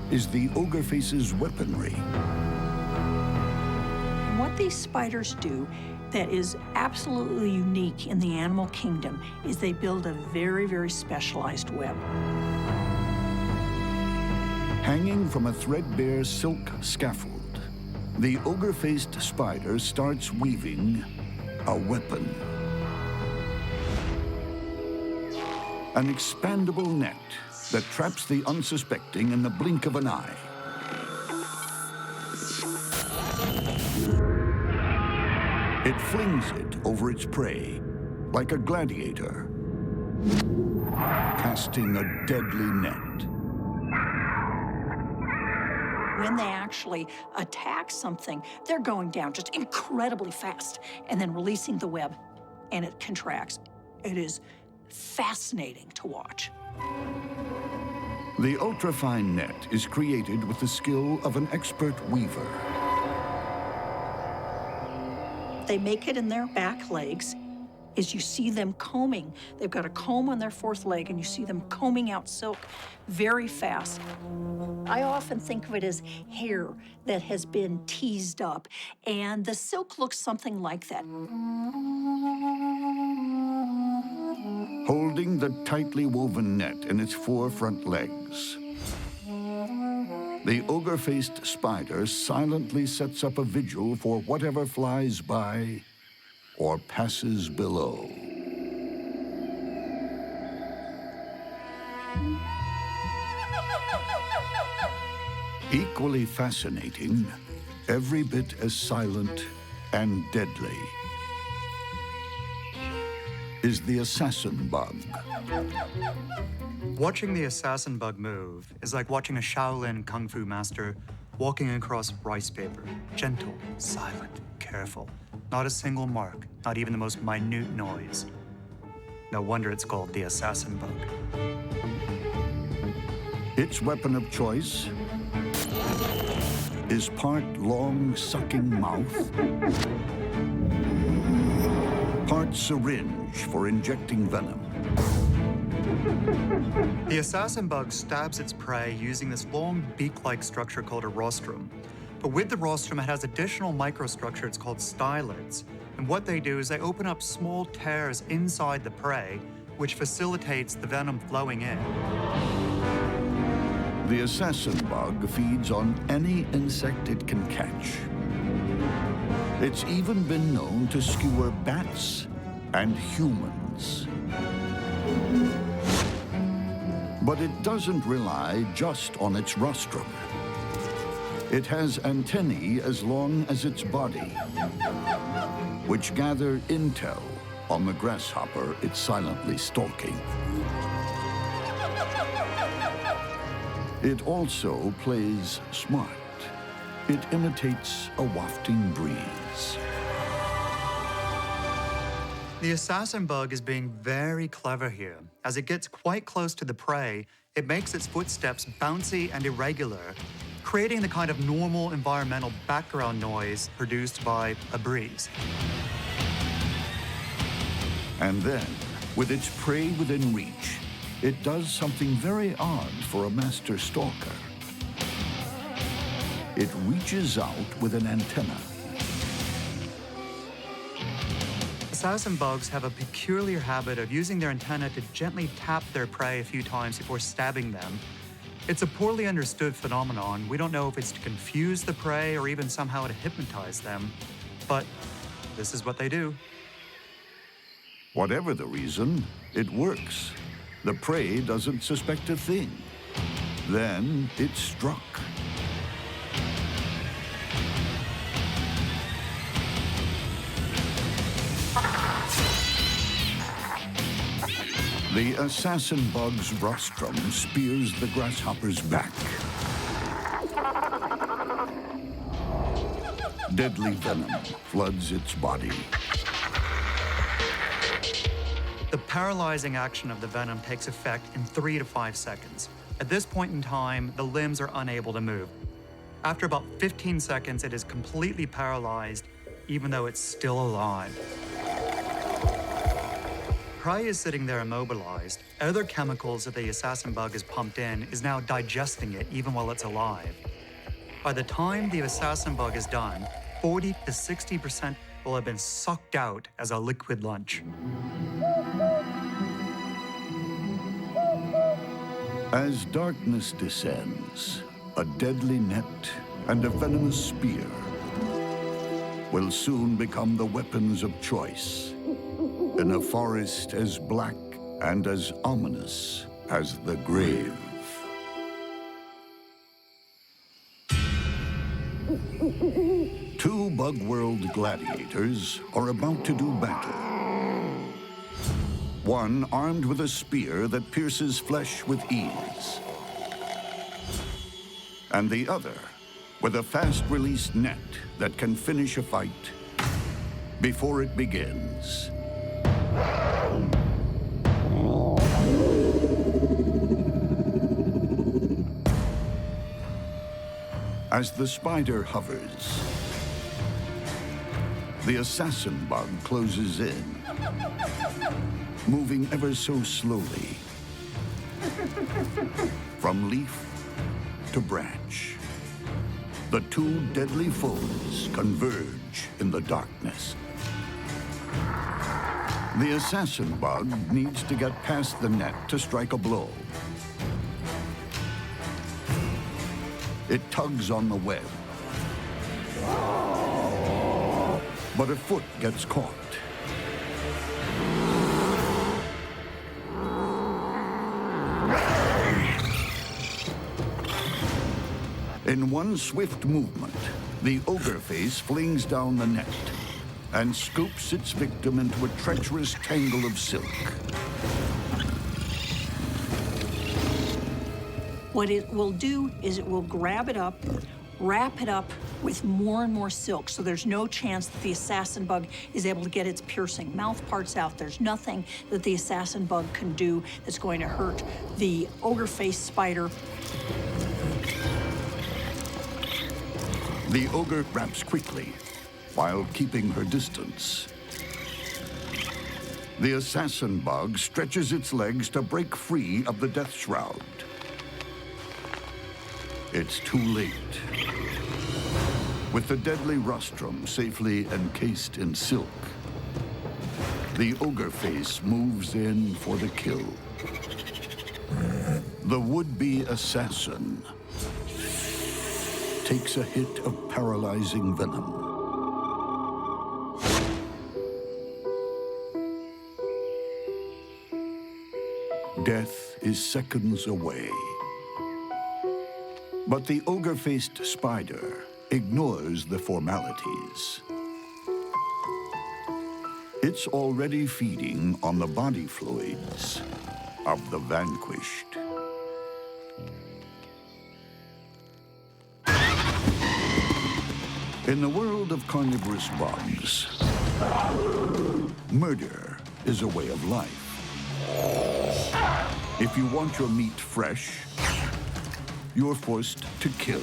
is the ogre-face's weaponry. What these spiders do that is absolutely unique in the animal kingdom is they build a very, very specialized web. Hanging from a threadbare silk scaffold, the ogre-faced spider starts weaving a weapon. An expandable net that traps the unsuspecting in the blink of an eye. It flings it over its prey like a gladiator, casting a deadly net. When they actually attack something, they're going down just incredibly fast and then releasing the web, and it contracts. It is fascinating to watch. The ultrafine net is created with the skill of an expert weaver. They make it in their back legs. As you see them combing, they've got a comb on their 4th leg, and you see them combing out silk very fast. I often think of it as hair that has been teased up, and the silk looks something like that. Holding the tightly woven net in its 4 front legs, the ogre-faced spider silently sets up a vigil for whatever flies by or passes below. Equally fascinating, every bit as silent and deadly, is the assassin bug. Watching the assassin bug move is like watching a Shaolin kung fu master walking across rice paper. Gentle, silent, careful. Not a single mark, not even the most minute noise. No wonder it's called the assassin bug. Its weapon of choice is part long sucking mouth, part syringe for injecting venom. The assassin bug stabs its prey using this long beak-like structure called a rostrum. But with the rostrum, it has additional microstructure. It's called stylids. And what they do is they open up small tears inside the prey, which facilitates the venom flowing in. The assassin bug feeds on any insect it can catch. It's even been known to skewer bats and humans. But it doesn't rely just on its rostrum. It has antennae as long as its body, which gather intel on the grasshopper it's silently stalking. It also plays smart. It imitates a wafting breeze. The assassin bug is being very clever here. As it gets quite close to the prey, it makes its footsteps bouncy and irregular, creating the kind of normal environmental background noise produced by a breeze. And then, with its prey within reach, it does something very odd for a master stalker. It reaches out with an antenna. Assassin bugs have a peculiar habit of using their antenna to gently tap their prey a few times before stabbing them. It's a poorly understood phenomenon. We don't know if it's to confuse the prey or even somehow to hypnotize them, but this is what they do. Whatever the reason, it works. The prey doesn't suspect a thing. Then it struck. The assassin bug's rostrum spears the grasshopper's back. Deadly venom floods its body. The paralyzing action of the venom takes effect in 3 to 5 seconds. At this point in time, the limbs are unable to move. After about 15 seconds, it is completely paralyzed, even though it's still alive. Prey is sitting there immobilized. Other chemicals that the assassin bug is pumped in is now digesting it even while it's alive. By the time the assassin bug is done, 40 to 60% will have been sucked out as a liquid lunch. As darkness descends, a deadly net and a venomous spear will soon become the weapons of choice in a forest as black and as ominous as the grave. Two Bug World gladiators are about to do battle. One armed with a spear that pierces flesh with ease, and the other with a fast-release net that can finish a fight before it begins. As the spider hovers, the assassin bug closes in, moving ever so slowly, from leaf to branch. The two deadly foes converge in the darkness. The assassin bug needs to get past the net to strike a blow. It tugs on the web, but a foot gets caught. In one swift movement, the ogre face flings down the net and scoops its victim into a treacherous tangle of silk. What it will do is it will grab it up, wrap it up with more and more silk, so there's no chance that the assassin bug is able to get its piercing mouth parts out. There's nothing that the assassin bug can do that's going to hurt the ogre-faced spider. The ogre wraps quickly while keeping her distance. The assassin bug stretches its legs to break free of the death shroud. It's too late. With the deadly rostrum safely encased in silk, the ogre face moves in for the kill. The would-be assassin takes a hit of paralyzing venom. Death is seconds away. But the ogre-faced spider ignores the formalities. It's already feeding on the body fluids of the vanquished. In the world of carnivorous bugs, murder is a way of life. If you want your meat fresh, you're forced to kill.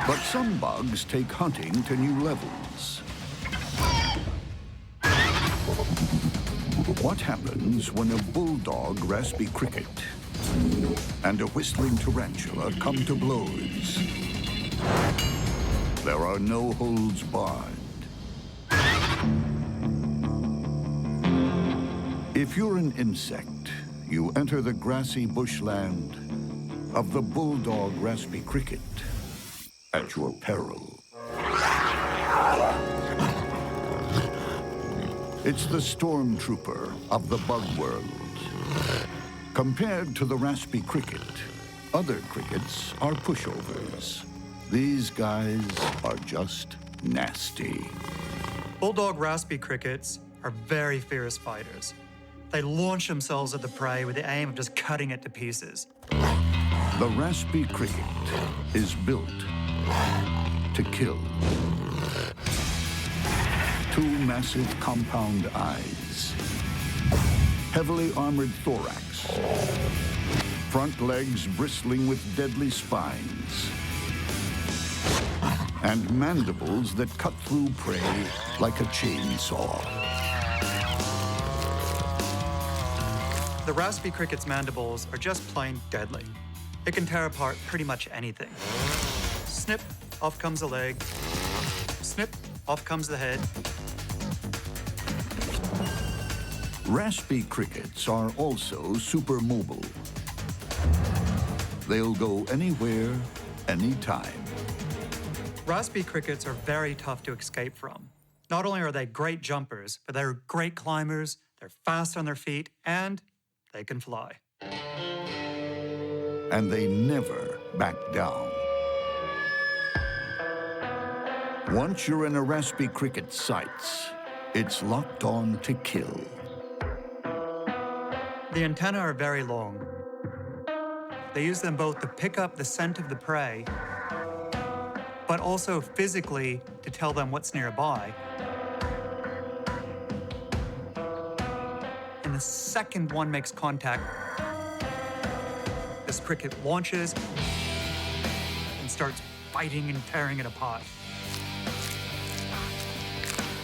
But some bugs take hunting to new levels. What happens when a bulldog raspy cricket and a whistling tarantula come to blows? There are no holds barred. If you're an insect, you enter the grassy bushland of the bulldog raspy cricket at your peril. It's the stormtrooper of the bug world. Compared to the raspy cricket, other crickets are pushovers. These guys are just nasty. Bulldog raspy crickets are very fierce fighters. They launch themselves at the prey with the aim of just cutting it to pieces. The raspy cricket is built to kill. Two massive compound eyes, heavily armored thorax, front legs bristling with deadly spines, and mandibles that cut through prey like a chainsaw. The raspy cricket's mandibles are just plain deadly. It can tear apart pretty much anything. Snip, off comes a leg. Snip, off comes the head. Raspy crickets are also super mobile. They'll go anywhere, anytime. Raspy crickets are very tough to escape from. Not only are they great jumpers, but they're great climbers, they're fast on their feet, and they can fly. And they never back down. Once you're in a raspy cricket's sights, it's locked on to kill. The antennae are very long. They use them both to pick up the scent of the prey, but also physically to tell them what's nearby. And the second one makes contact, this cricket launches and starts biting and tearing it apart.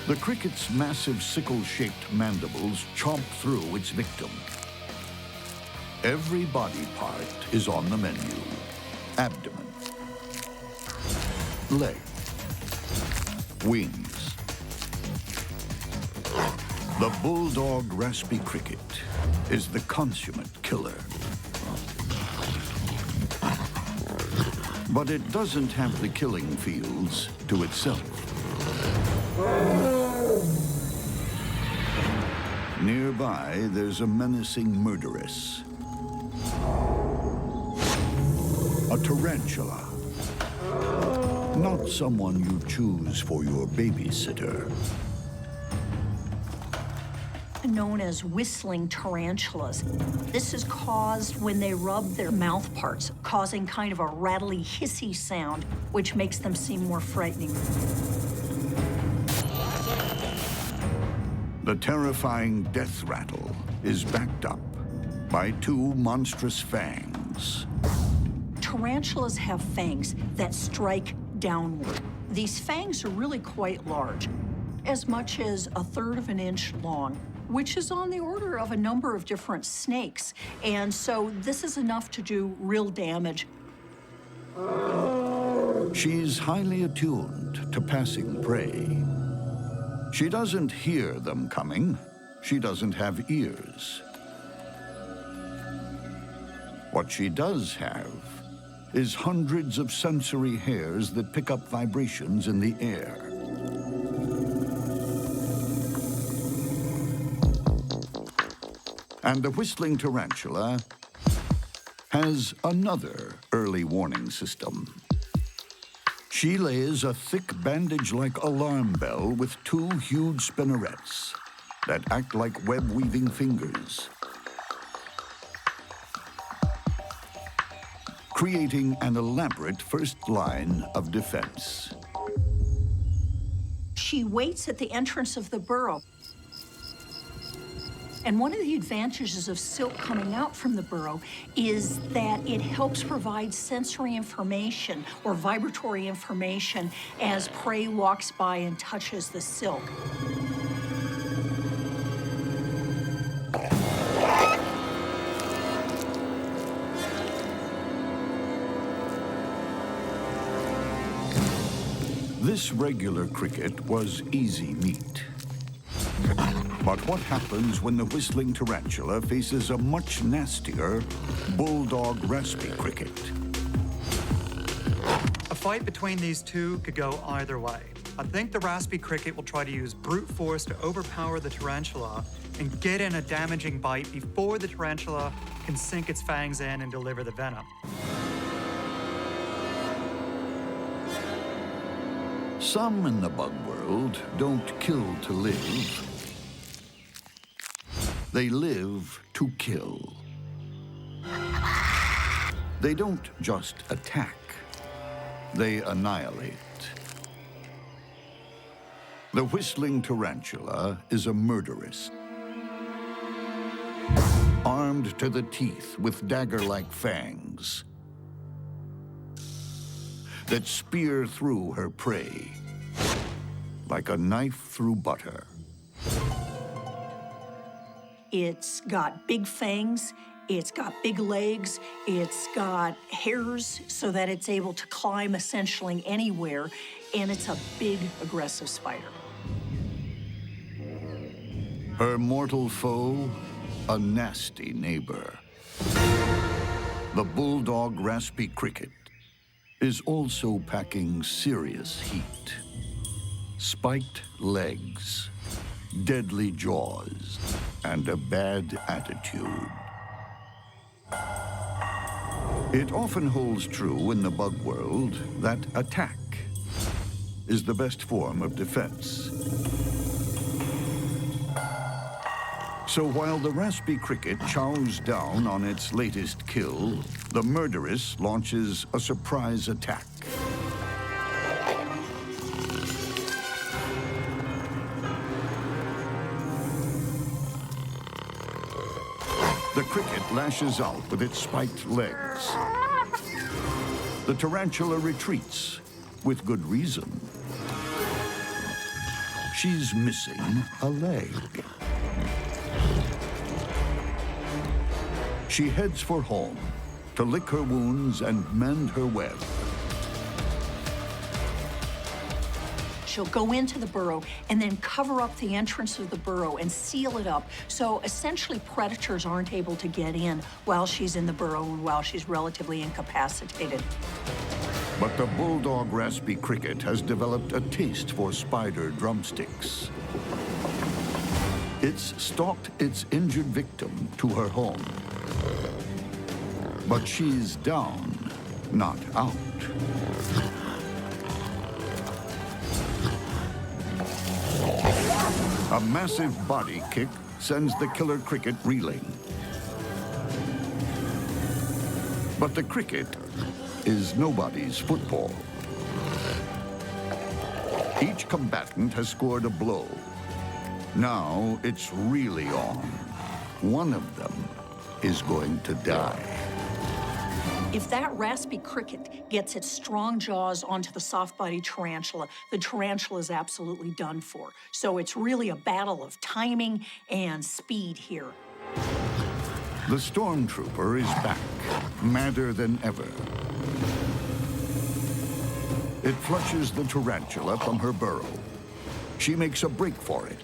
The cricket's massive sickle-shaped mandibles chomp through its victim. Every body part is on the menu. Abdomen, leg, wings. The bulldog raspy cricket is the consummate killer. But it doesn't have the killing fields to itself. Nearby, there's a menacing murderess. A tarantula. Not someone you choose for your babysitter. Known as whistling tarantulas. This is caused when they rub their mouth parts, causing kind of a rattly, hissy sound, which makes them seem more frightening. The terrifying death rattle is backed up by two monstrous fangs. Tarantulas have fangs that strike downward. These fangs are really quite large, as much as 1/3 of an inch long, which is on the order of a number of different snakes. And so this is enough to do real damage. She's highly attuned to passing prey. She doesn't hear them coming. She doesn't have ears. What she does have is hundreds of sensory hairs that pick up vibrations in the air. And the whistling tarantula has another early warning system. She lays a thick bandage-like alarm bell with two huge spinnerets that act like web-weaving fingers. creating an elaborate first line of defense. She waits at the entrance of the burrow. And one of the advantages of silk coming out from the burrow is that it helps provide sensory information or vibratory information as prey walks by and touches the silk. This regular cricket was easy meat. But what happens when the whistling tarantula faces a much nastier bulldog raspy cricket? A fight between these two could go either way. I think the raspy cricket will try to use brute force to overpower the tarantula and get in a damaging bite before the tarantula can sink its fangs in and deliver the venom. Some in the bug world don't kill to live. They live to kill. They don't just attack, they annihilate. The whistling tarantula is a murderess. Armed to the teeth with dagger-like fangs that spear through her prey like a knife through butter. It's got big fangs, it's got big legs, it's got hairs so that it's able to climb essentially anywhere, and it's a big, aggressive spider. Her mortal foe, a nasty neighbor. The bulldog raspy cricket is also packing serious heat. Spiked legs, deadly jaws, and a bad attitude. It often holds true in the bug world that attack is the best form of defense. So while the raspy cricket chows down on its latest kill, the murderess launches a surprise attack. The cricket lashes out with its spiked legs. The tarantula retreats, with good reason. She's missing a leg. She heads for home to lick her wounds and mend her web. She'll go into the burrow and then cover up the entrance of the burrow and seal it up. So essentially predators aren't able to get in while she's in the burrow and while she's relatively incapacitated. But the bulldog raspy cricket has developed a taste for spider drumsticks. It's stalked its injured victim to her home. But she's down, not out. A massive body kick sends the killer cricket reeling. But the cricket is nobody's football. Each combatant has scored a blow. Now it's really on. One of them is going to die. If that raspy cricket gets its strong jaws onto the soft-bodied tarantula, the tarantula is absolutely done for. So it's really a battle of timing and speed here. The stormtrooper is back, madder than ever. It flushes the tarantula from her burrow. She makes a break for it.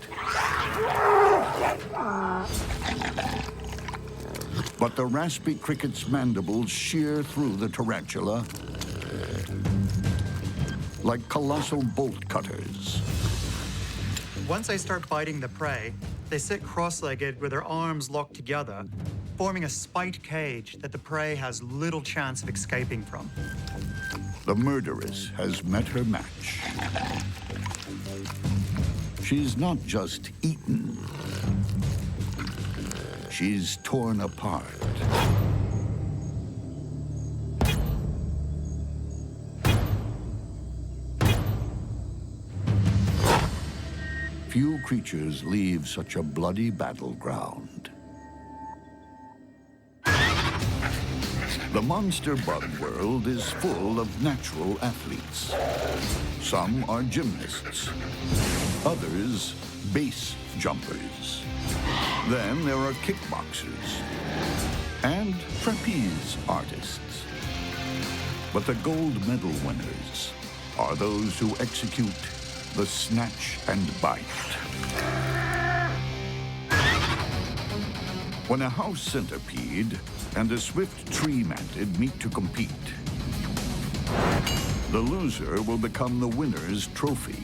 But the raspy cricket's mandibles shear through the tarantula like colossal bolt cutters. Once they start biting the prey, they sit cross-legged with their arms locked together, forming a spiked cage that the prey has little chance of escaping from. The murderess has met her match. She's not just eaten. She's torn apart. Few creatures leave such a bloody battleground. The monster bug world is full of natural athletes. Some are gymnasts, others base jumpers. Then there are kickboxers and trapeze artists. But the gold medal winners are those who execute the snatch and bite. When a house centipede and a swift tree mantid meet to compete, the loser will become the winner's trophy.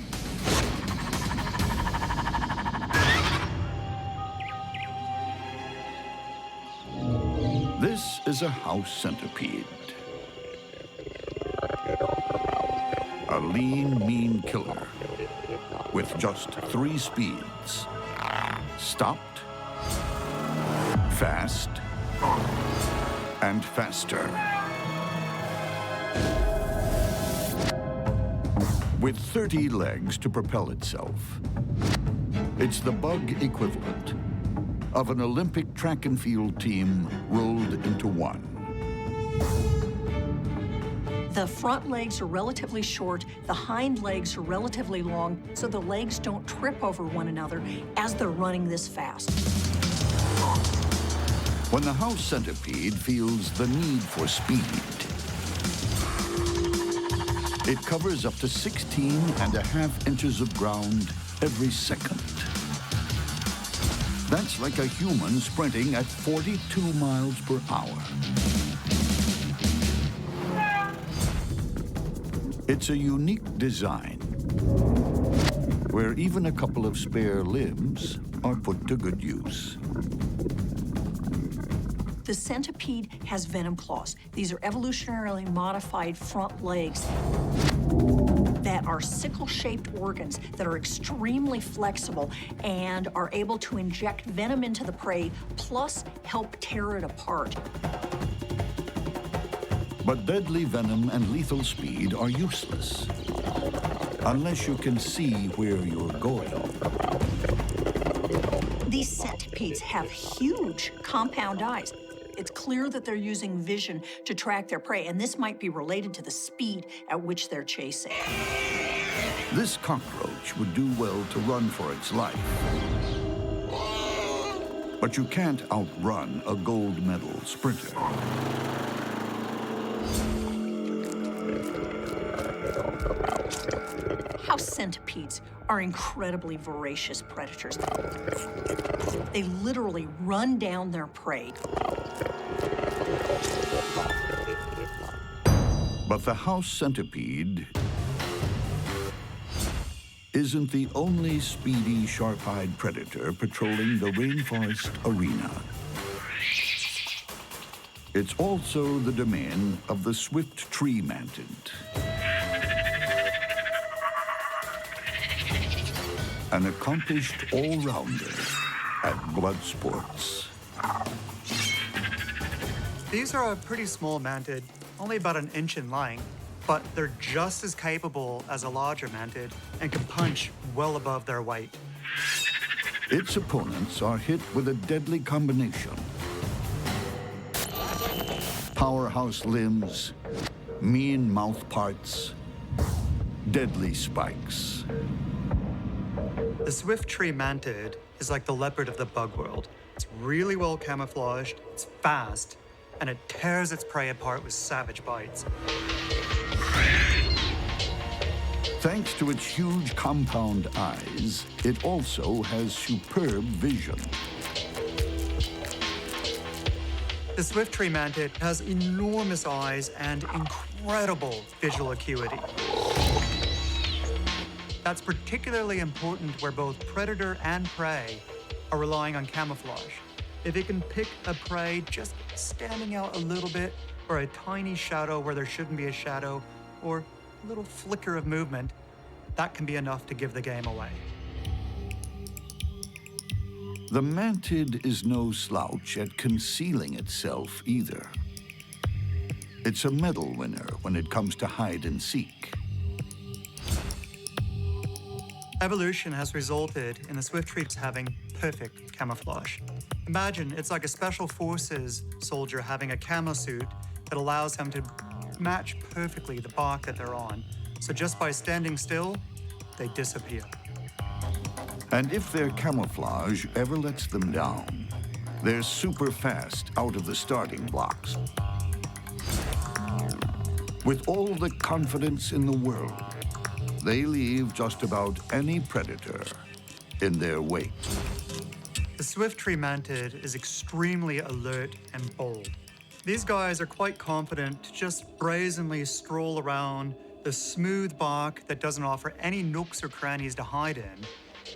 This is a house centipede. A lean, mean killer with just 3 speeds: stopped, fast, and faster. With 30 legs to propel itself, it's the bug equivalent of an Olympic track and field team rolled into one. The front legs are relatively short, the hind legs are relatively long, so the legs don't trip over one another as they're running this fast. When the house centipede feels the need for speed, it covers up to 16.5 inches of ground every second. That's like a human sprinting at 42 miles per hour. It's a unique design where even a couple of spare limbs are put to good use. The centipede has venom claws. These are evolutionarily modified front legs that are sickle-shaped organs that are extremely flexible and are able to inject venom into the prey, plus help tear it apart. But deadly venom and lethal speed are useless unless you can see where you're going. These centipedes have huge compound eyes. It's clear that they're using vision to track their prey, and this might be related to the speed at which they're chasing. This cockroach would do well to run for its life. But you can't outrun a gold medal sprinter. House centipedes are incredibly voracious predators. They literally run down their prey. But the house centipede isn't the only speedy, sharp-eyed predator patrolling the rainforest arena. It's also the domain of the swift tree mantid. An accomplished all-rounder at blood sports. These are a pretty small mantid, only about 1 inch in length, but they're just as capable as a larger mantid and can punch well above their weight. Its opponents are hit with a deadly combination: powerhouse limbs, mean mouth parts, deadly spikes. The swift tree mantid is like the leopard of the bug world. It's really well camouflaged, it's fast, and it tears its prey apart with savage bites. Thanks to its huge compound eyes, it also has superb vision. The swift tree mantid has enormous eyes and incredible visual acuity. That's particularly important where both predator and prey are relying on camouflage. If it can pick a prey just standing out a little bit, or a tiny shadow where there shouldn't be a shadow, or a little flicker of movement, that can be enough to give the game away. The mantid is no slouch at concealing itself either. It's a medal winner when it comes to hide and seek. Evolution has resulted in the swift trees having perfect camouflage. Imagine it's like a special forces soldier having a camo suit that allows them to match perfectly the bark that they're on. So just by standing still, they disappear. And if their camouflage ever lets them down, they're super fast out of the starting blocks. With all the confidence in the world, they leave just about any predator in their wake. The swift tree mantid is extremely alert and bold. These guys are quite confident to just brazenly stroll around the smooth bark that doesn't offer any nooks or crannies to hide in.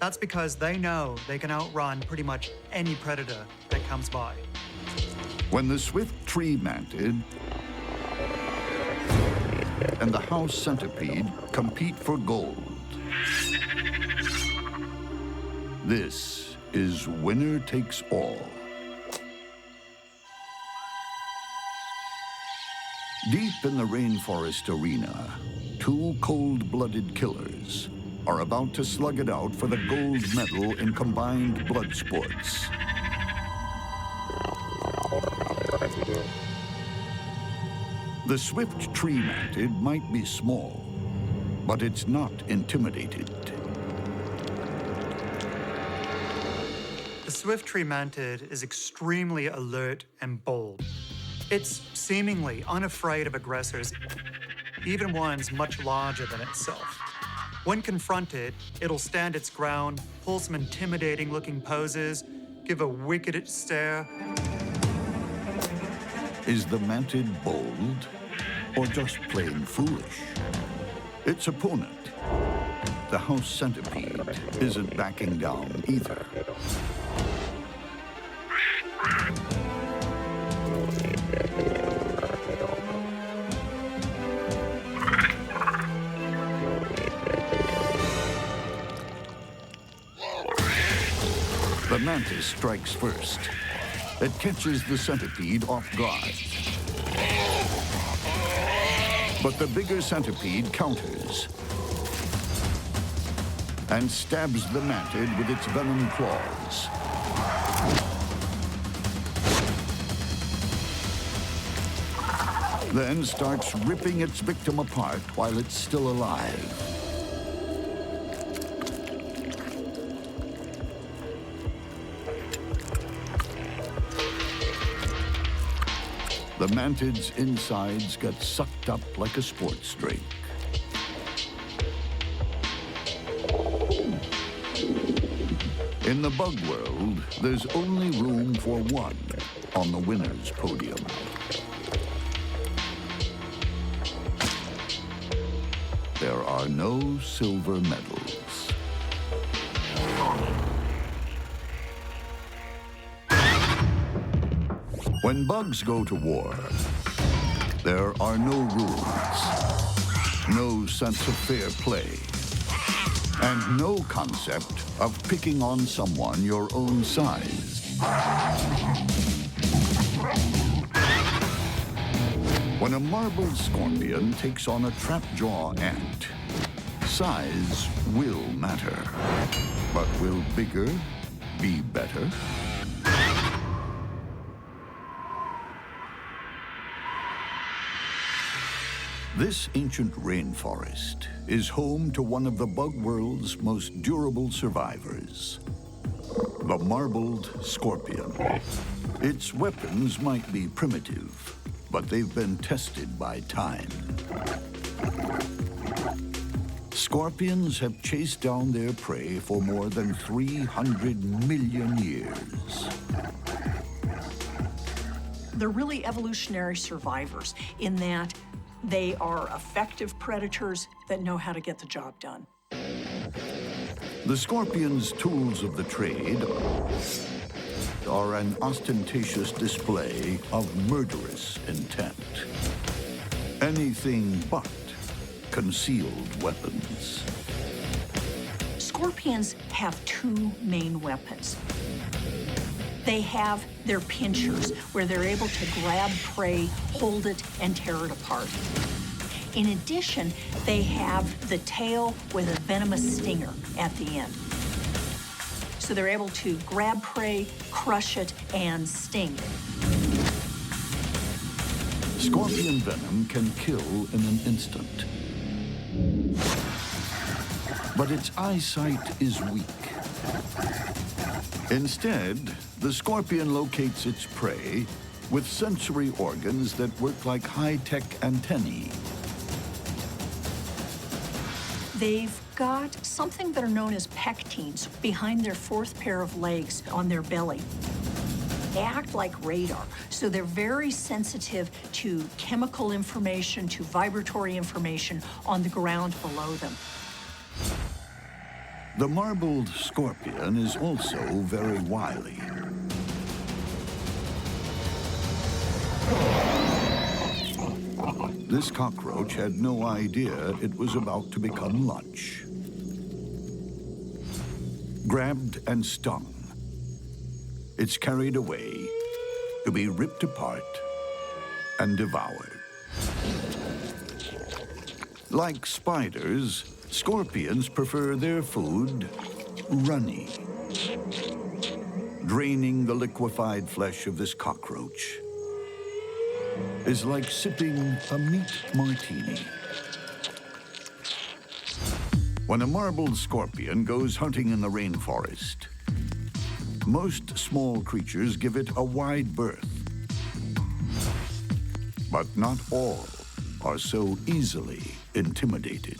That's because they know they can outrun pretty much any predator that comes by. When the swift tree mantid and the house centipede compete for gold, this is winner takes all. Deep in the rainforest arena, two cold-blooded killers are about to slug it out for the gold medal in combined blood sports. The swift tree mantid might be small, but it's not intimidated. The swift tree mantid is extremely alert and bold. It's seemingly unafraid of aggressors, even ones much larger than itself. When confronted, it'll stand its ground, pull some intimidating-looking poses, give a wicked stare. Is the mantid bold or just plain foolish? Its opponent, the house centipede, isn't backing down either. The mantis strikes first. It catches the centipede off guard. But the bigger centipede counters and stabs the mantid with its venom claws. Then starts ripping its victim apart while it's still alive. The mantid's insides get sucked up like a sports drink. In the bug world, there's only room for one on the winner's podium. There are no silver medals. When bugs go to war, there are no rules, no sense of fair play, and no concept of picking on someone your own size. When a marbled scorpion takes on a trapjaw ant, size will matter. But will bigger be better? This ancient rainforest is home to one of the bug world's most durable survivors, the marbled scorpion. Its weapons might be primitive, but they've been tested by time. Scorpions have chased down their prey for more than 300 million years. They're really evolutionary survivors in that they are effective predators that know how to get the job done. The scorpion's tools of the trade are an ostentatious display of murderous intent. Anything but concealed weapons. Scorpions have two main weapons. They have their pinchers, where they're able to grab prey, hold it, and tear it apart. In addition, they have the tail with a venomous stinger at the end. So they're able to grab prey, crush it, and sting. Scorpion venom can kill in an instant. But its eyesight is weak. Instead, the scorpion locates its prey with sensory organs that work like high-tech antennae. They've got something that are known as pectines behind their fourth pair of legs on their belly. They act like radar, so they're very sensitive to chemical information, to vibratory information on the ground below them. The marbled scorpion is also very wily. This cockroach had no idea it was about to become lunch. Grabbed and stung, it's carried away to be ripped apart and devoured. Like spiders, scorpions prefer their food runny. Draining the liquefied flesh of this cockroach is like sipping a meat martini. When a marbled scorpion goes hunting in the rainforest, most small creatures give it a wide berth. But not all are so easily intimidated.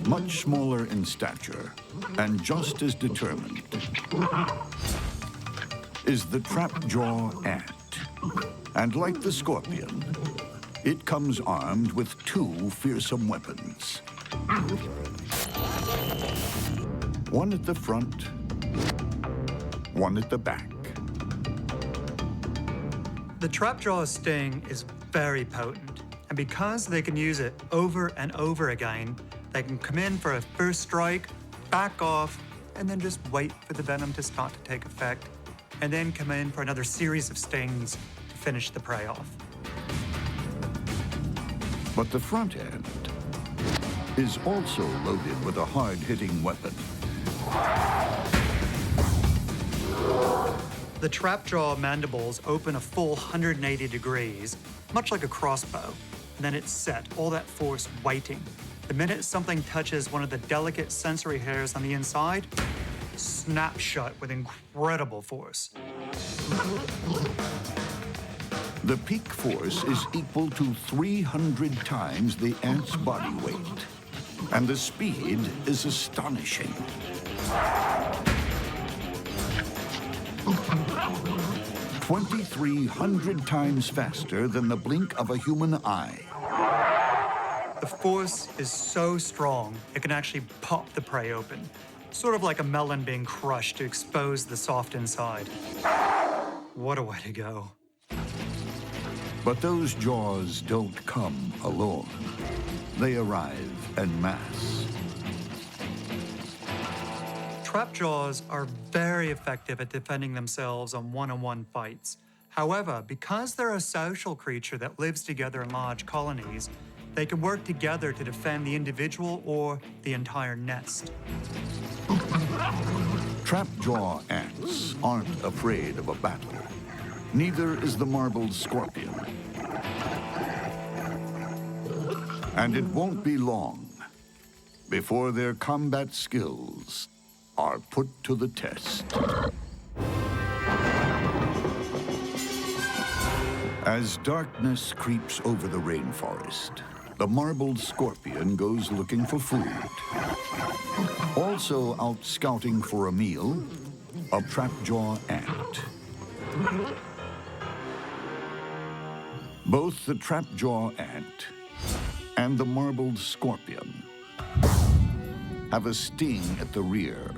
Much smaller in stature and just as determined is the trapjaw ant. And like the scorpion, it comes armed with two fearsome weapons. One at the front, one at the back. The trapjaw's sting is very potent, and because they can use it over and over again, they can come in for a first strike, back off, and then just wait for the venom to start to take effect, and then come in for another series of stings to finish the prey off. But the front end is also loaded with a hard-hitting weapon. The trapjaw mandibles open a full 180 degrees, much like a crossbow, and then it's set, all that force waiting. The minute something touches one of the delicate sensory hairs on the inside, snap shut with incredible force. The peak force is equal to 300 times the ant's body weight, and the speed is astonishing. 2,300 times faster than the blink of a human eye. The force is so strong, it can actually pop the prey open, sort of like a melon being crushed to expose the soft inside. What a way to go. But those jaws don't come alone. They arrive en masse. Trapjaws are very effective at defending themselves on one-on-one fights. However, because they're a social creature that lives together in large colonies, they can work together to defend the individual or the entire nest. Trapjaw ants aren't afraid of a battle. Neither is the marbled scorpion. And it won't be long before their combat skills are put to the test. As darkness creeps over the rainforest, the marbled scorpion goes looking for food. Also out scouting for a meal, a trapjaw ant. Both the trapjaw ant and the marbled scorpion have a sting at the rear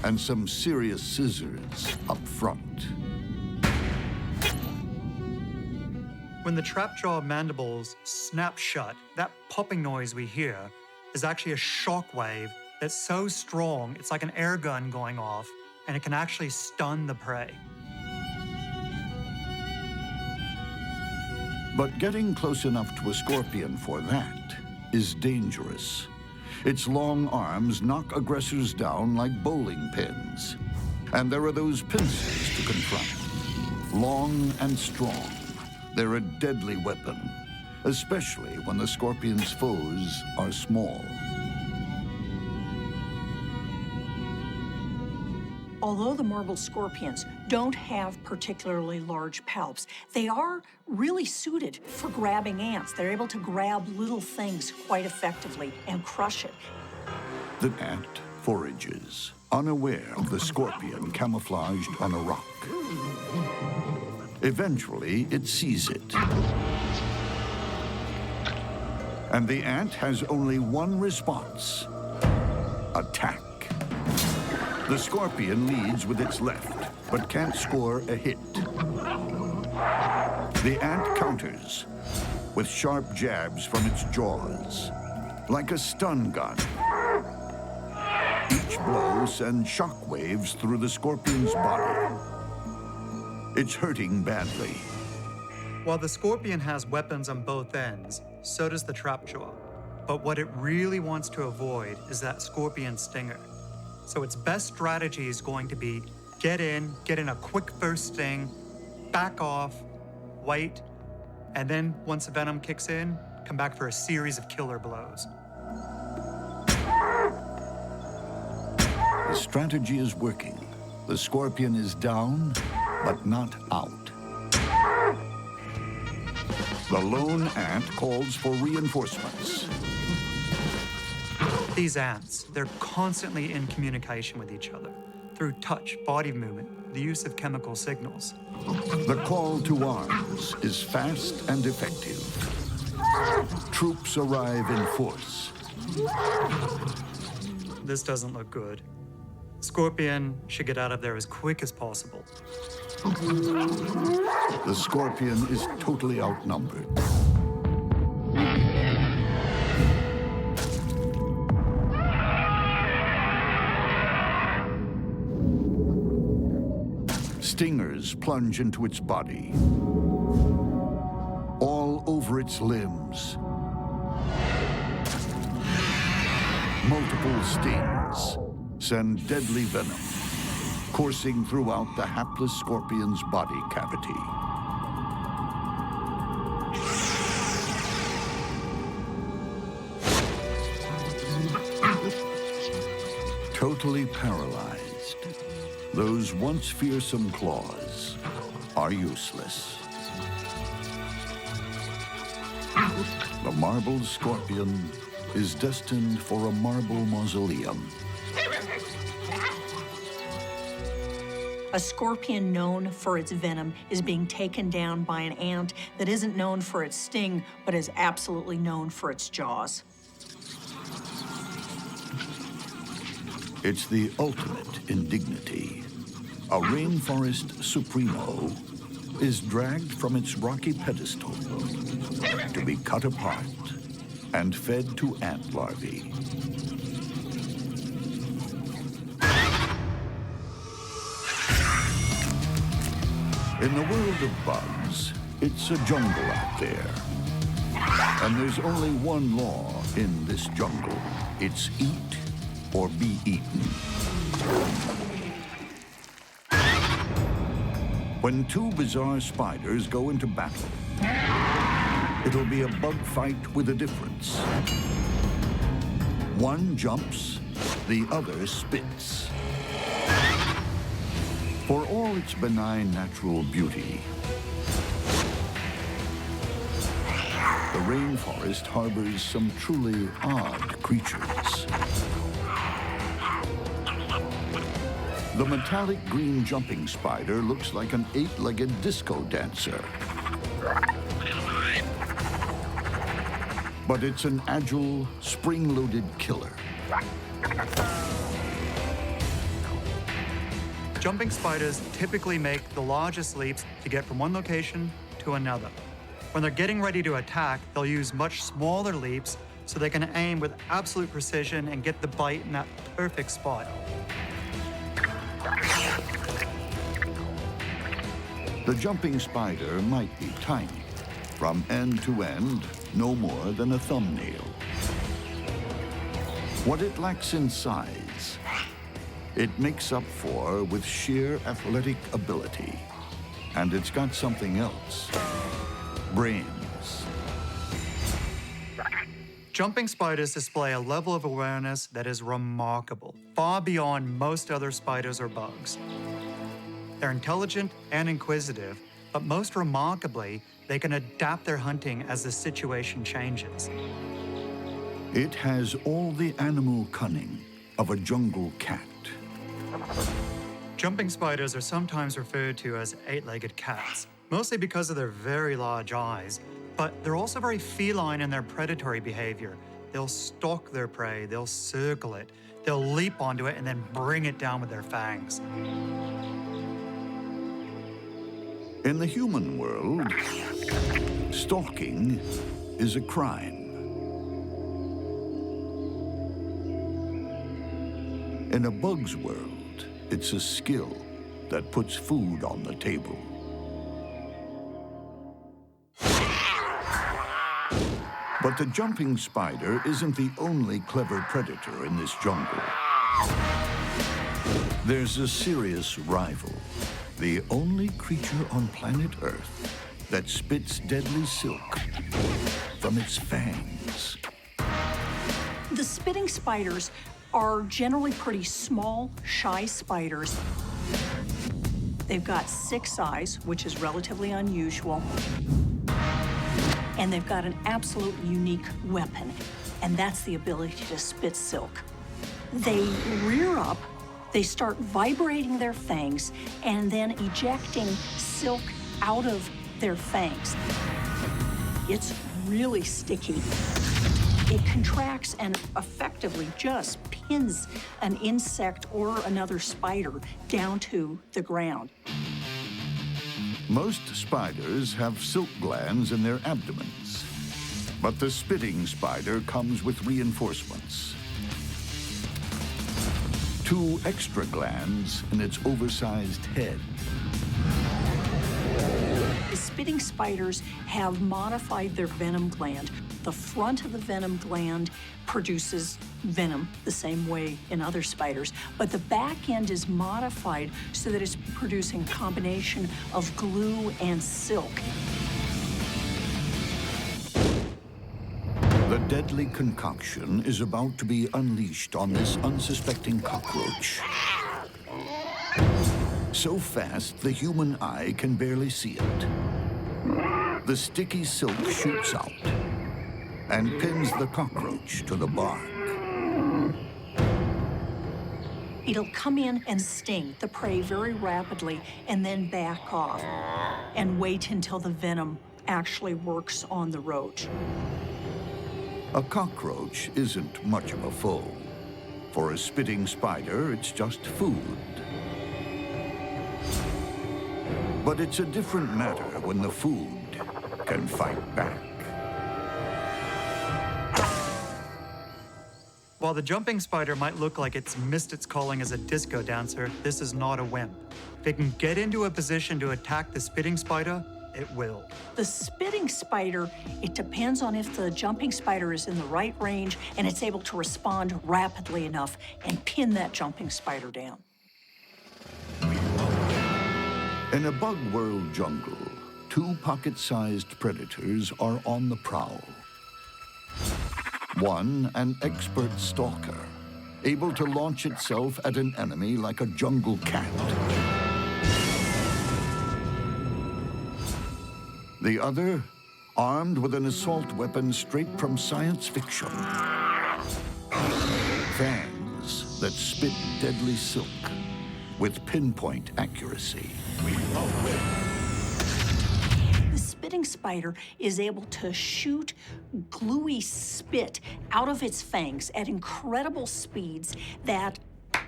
and some serious scissors up front. When the trapjaw mandibles snap shut, that popping noise we hear is actually a shock wave that's so strong, it's like an air gun going off, and it can actually stun the prey. But getting close enough to a scorpion for that is dangerous. Its long arms knock aggressors down like bowling pins. And there are those pincers to confront. Long and strong, they're a deadly weapon, especially when the scorpion's foes are small. Although the marble scorpions don't have particularly large palps, they are really suited for grabbing ants. They're able to grab little things quite effectively and crush it. The ant forages, unaware of the scorpion camouflaged on a rock. Eventually, it sees it. And the ant has only one response: attack. The scorpion leads with its left, but can't score a hit. The ant counters with sharp jabs from its jaws, like a stun gun. Each blow sends shock waves through the scorpion's body. It's hurting badly. While the scorpion has weapons on both ends, so does the trapjaw. But what it really wants to avoid is that scorpion stinger. So its best strategy is going to be get in a quick burst sting, back off, wait, and then once the venom kicks in, come back for a series of killer blows. The strategy is working. The scorpion is down, but not out. The lone ant calls for reinforcements. These ants, they're constantly in communication with each other through touch, body movement, the use of chemical signals. The call to arms is fast and effective. Troops arrive in force. This doesn't look good. Scorpion should get out of there as quick as possible. The scorpion is totally outnumbered. Stingers plunge into its body, all over its limbs. Multiple stings send deadly venom coursing throughout the hapless scorpion's body cavity. Totally paralyzed, those once fearsome claws are useless. The marble scorpion is destined for a marble mausoleum. A scorpion known for its venom is being taken down by an ant that isn't known for its sting, but is absolutely known for its jaws. It's the ultimate in dignity. A rainforest supremo is dragged from its rocky pedestal to be cut apart and fed to ant larvae. In the world of bugs, it's a jungle out there. And there's only one law in this jungle. It's eat or be eaten. When two bizarre spiders go into battle, it'll be a bug fight with a difference. One jumps, the other spits. For all its benign natural beauty, the rainforest harbors some truly odd creatures. The metallic green jumping spider looks like an 8-legged disco dancer. But it's an agile, spring-loaded killer. Jumping spiders typically make the largest leaps to get from one location to another. When they're getting ready to attack, they'll use much smaller leaps so they can aim with absolute precision and get the bite in that perfect spot. The jumping spider might be tiny, From end to end, no more than a thumbnail. What it lacks in size, it makes up for with sheer athletic ability. And it's got something else: brains. Jumping spiders display a level of awareness that is remarkable, far beyond most other spiders or bugs. They're intelligent and inquisitive, but most remarkably, they can adapt their hunting as the situation changes. It has all the animal cunning of a jungle cat. Jumping spiders are sometimes referred to as eight-legged cats, mostly because of their very large eyes, but they're also very feline in their predatory behavior. They'll stalk their prey, they'll circle it, they'll leap onto it and then bring it down with their fangs. In the human world, stalking is a crime. In a bug's world, it's a skill that puts food on the table. But the jumping spider isn't the only clever predator in this jungle. There's a serious rival, the only creature on planet Earth that spits deadly silk from its fangs. The spitting spiders are generally pretty small, shy spiders. They've got 6 eyes, which is relatively unusual. And they've got an absolutely unique weapon, and that's the ability to spit silk. They rear up, they start vibrating their fangs, and then ejecting silk out of their fangs. It's really sticky. It contracts and effectively just pins an insect or another spider down to the ground. Most spiders have silk glands in their abdomens, but the spitting spider comes with reinforcements. 2 extra glands in its oversized head. The spitting spiders have modified their venom gland. The front of the venom gland produces venom the same way in other spiders, but the back end is modified so that it's producing a combination of glue and silk. The deadly concoction is about to be unleashed on this unsuspecting cockroach. So fast, the human eye can barely see it. The sticky silk shoots out and pins the cockroach to the bark. It'll come in and sting the prey very rapidly and then back off and wait until the venom actually works on the roach. A cockroach isn't much of a foe. For a spitting spider, it's just food. But it's a different matter when the food can fight back. While the jumping spider might look like it's missed its calling as a disco dancer, this is not a wimp. If it can get into a position to attack the spitting spider, it will. The spitting spider, it depends on if the jumping spider is in the right range and it's able to respond rapidly enough and pin that jumping spider down. In a bug world jungle, 2 pocket-sized predators are on the prowl. One, an expert stalker, able to launch itself at an enemy like a jungle cat. The other, armed with an assault weapon straight from science fiction. Fangs that spit deadly silk with pinpoint accuracy. The spitting spider is able to shoot gluey spit out of its fangs at incredible speeds that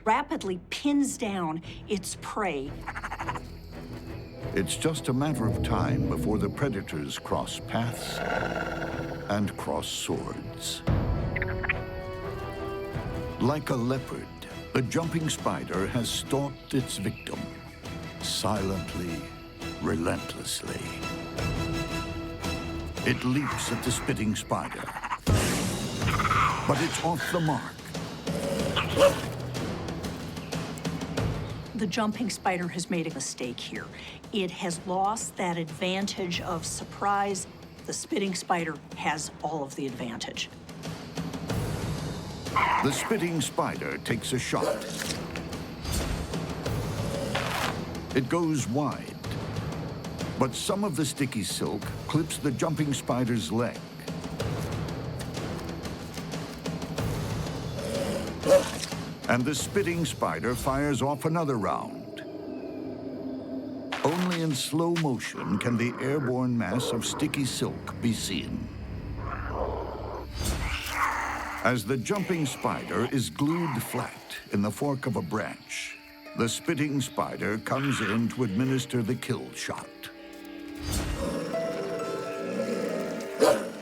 rapidly pins down its prey. It's just a matter of time before the predators cross paths and cross swords. Like a leopard, the jumping spider has stalked its victim, silently, relentlessly. It leaps at the spitting spider, but it's off the mark. The jumping spider has made a mistake here. It has lost that advantage of surprise. The spitting spider has all of the advantage. The spitting spider takes a shot. It goes wide, but some of the sticky silk clips the jumping spider's leg. And the spitting spider fires off another round. Only in slow motion can the airborne mass of sticky silk be seen. As the jumping spider is glued flat in the fork of a branch, the spitting spider comes in to administer the kill shot.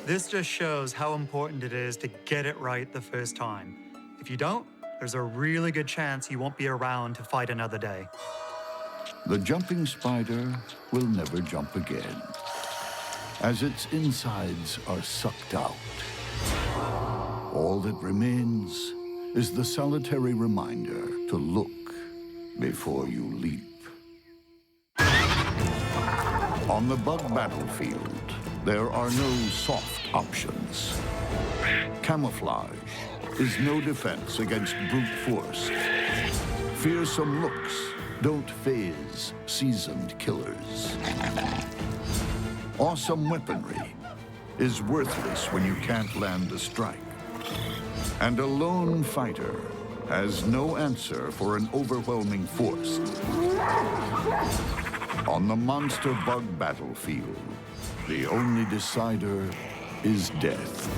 This just shows how important it is to get it right the first time. If you don't, there's a really good chance you won't be around to fight another day. The jumping spider will never jump again, as its insides are sucked out. All that remains is the solitary reminder to look before you leap. On the bug battlefield, there are no soft options. Camouflage is no defense against brute force. Fearsome looks don't faze seasoned killers. Awesome weaponry is worthless when you can't land a strike. And a lone fighter has no answer for an overwhelming force. On the monster bug battlefield, the only decider is death.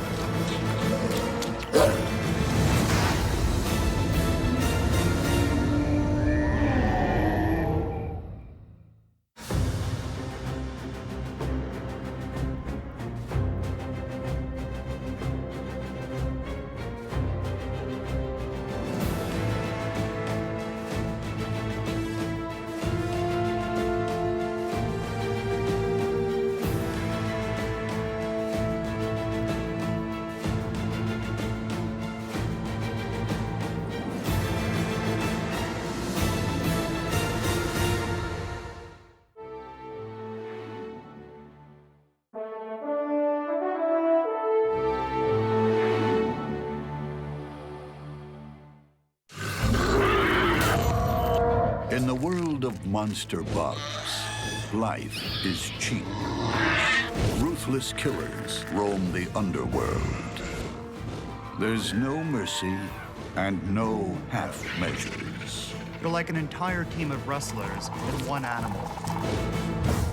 In the world of monster bugs, life is cheap. Ruthless killers roam the underworld. There's no mercy and no half measures. They're like an entire team of wrestlers in one animal.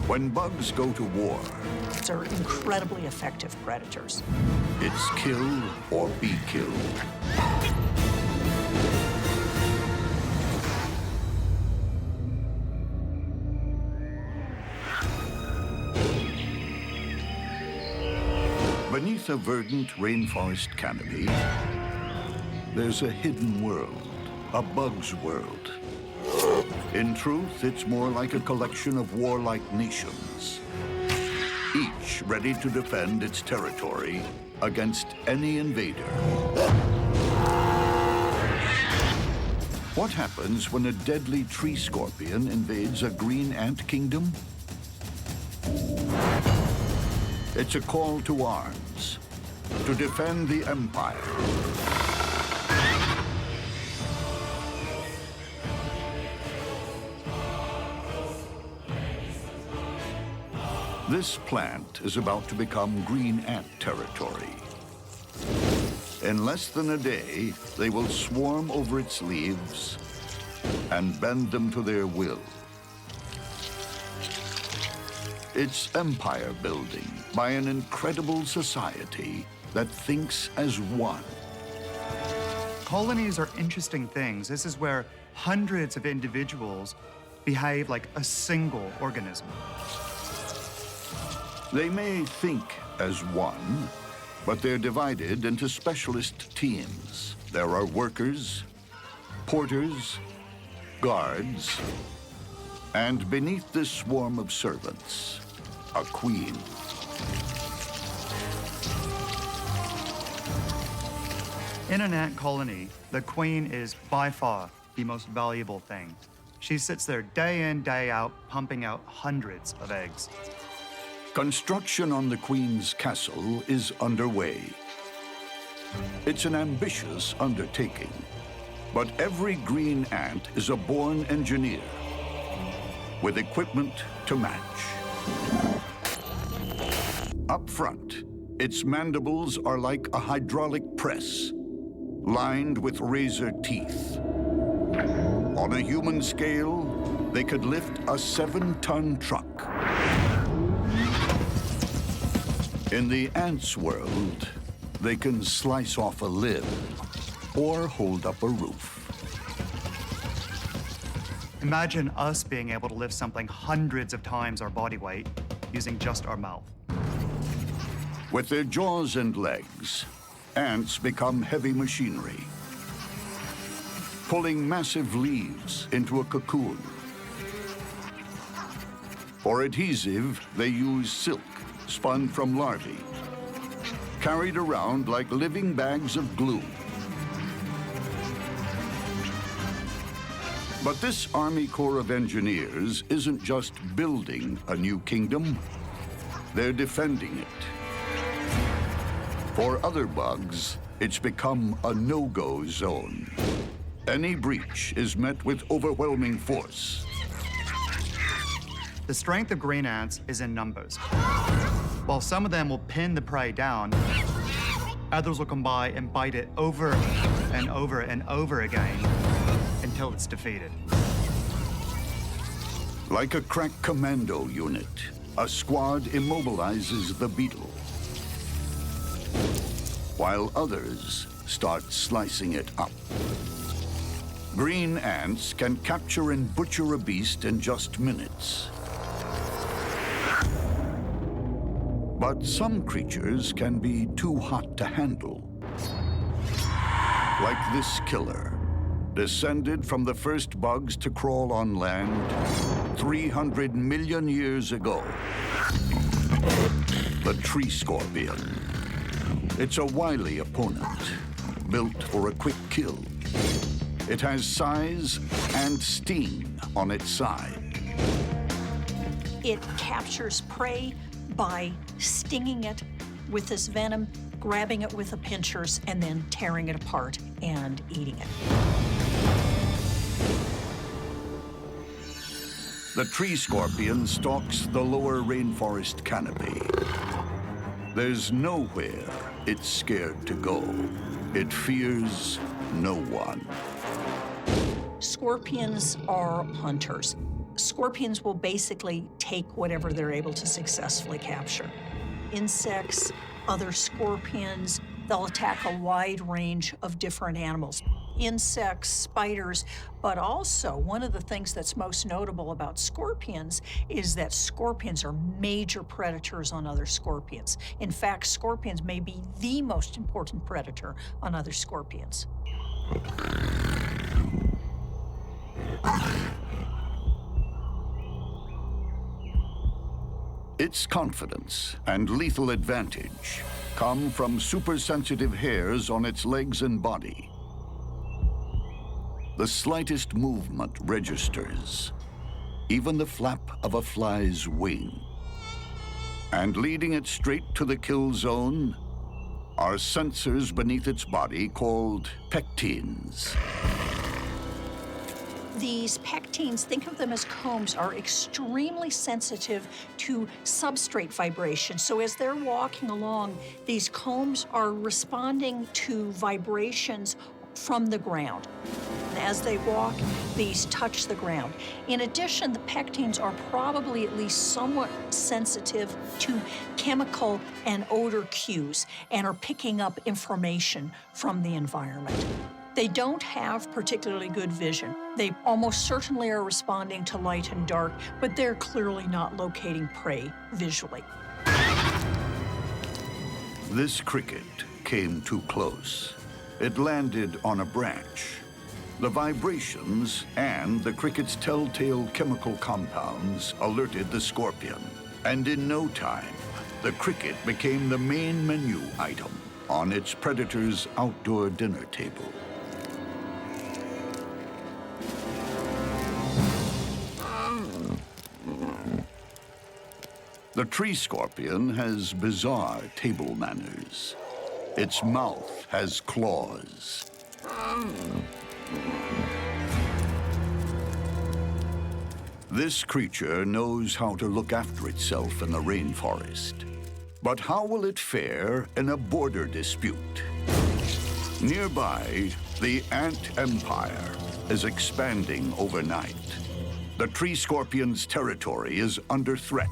When bugs go to war, They're incredibly effective predators. it's kill or be killed. Beneath a verdant rainforest canopy, there's a hidden world, a bug's world. In truth, it's more like a collection of warlike nations, each ready to defend its territory against any invader. What happens when a deadly tree scorpion invades a green ant kingdom? It's a call to arms, to defend the empire. This plant is about to become green ant territory. In less than a day, they will swarm over its leaves and bend them to their will. It's empire building by an incredible society that thinks as one. Colonies are interesting things. This is where hundreds of individuals behave like a single organism. They may think as one, but they're divided into specialist teams. There are workers, porters, guards, and beneath this swarm of servants, a queen. In an ant colony, the queen is by far the most valuable thing. She sits there day in, day out, pumping out hundreds of eggs. Construction on the Queen's castle is underway. It's an ambitious undertaking, but every green ant is a born engineer with equipment to match. Up front, its mandibles are like a hydraulic press, lined with razor teeth. On a human scale, they could lift a 7-ton truck. In the ants' world, they can slice off a limb or hold up a roof. Imagine us being able to lift something hundreds of times our body weight using just our mouth. With their jaws and legs, ants become heavy machinery, pulling massive leaves into a cocoon. For adhesive, they use silk spun from larvae, carried around like living bags of glue. But this Army Corps of Engineers isn't just building a new kingdom, they're defending it. For other bugs, it's become a no-go zone. Any breach is met with overwhelming force. The strength of green ants is in numbers. While some of them will pin the prey down, others will come by and bite it over and over and over again until it's defeated. Like a crack commando unit, a squad immobilizes the beetle, while others start slicing it up. Green ants can capture and butcher a beast in just minutes. But some creatures can be too hot to handle. Like this killer, descended from the first bugs to crawl on land 300 million years ago. The tree scorpion. It's a wily opponent, built for a quick kill. It has size and sting on its side. It captures prey by stinging it with this venom, grabbing it with the pinchers, and then tearing it apart and eating it. The tree scorpion stalks the lower rainforest canopy. There's nowhere it's scared to go. It fears no one. Scorpions are hunters. Scorpions will basically take whatever they're able to successfully capture. Insects, other scorpions, they'll attack a wide range of different animals. Insects, spiders, but also one of the things that's most notable about scorpions is that scorpions are major predators on other scorpions. In fact, scorpions may be the most important predator on other scorpions. Its confidence and lethal advantage come from super-sensitive hairs on its legs and body. The slightest movement registers, even the flap of a fly's wing. And leading it straight to the kill zone are sensors beneath its body called pectines. These pectines, think of them as combs, are extremely sensitive to substrate vibration. So as they're walking along, these combs are responding to vibrations from the ground. As they walk, these touch the ground. In addition, the pectines are probably at least somewhat sensitive to chemical and odor cues and are picking up information from the environment. They don't have particularly good vision. They almost certainly are responding to light and dark, but they're clearly not locating prey visually. This cricket came too close. It landed on a branch. The vibrations and the cricket's telltale chemical compounds alerted the scorpion. And in no time, the cricket became the main menu item. on its predator's outdoor dinner table. The tree scorpion has bizarre table manners. Its mouth has claws. This creature knows how to look after itself in the rainforest. But how will it fare in a border dispute? Nearby, the ant empire is expanding overnight. The tree scorpion's territory is under threat.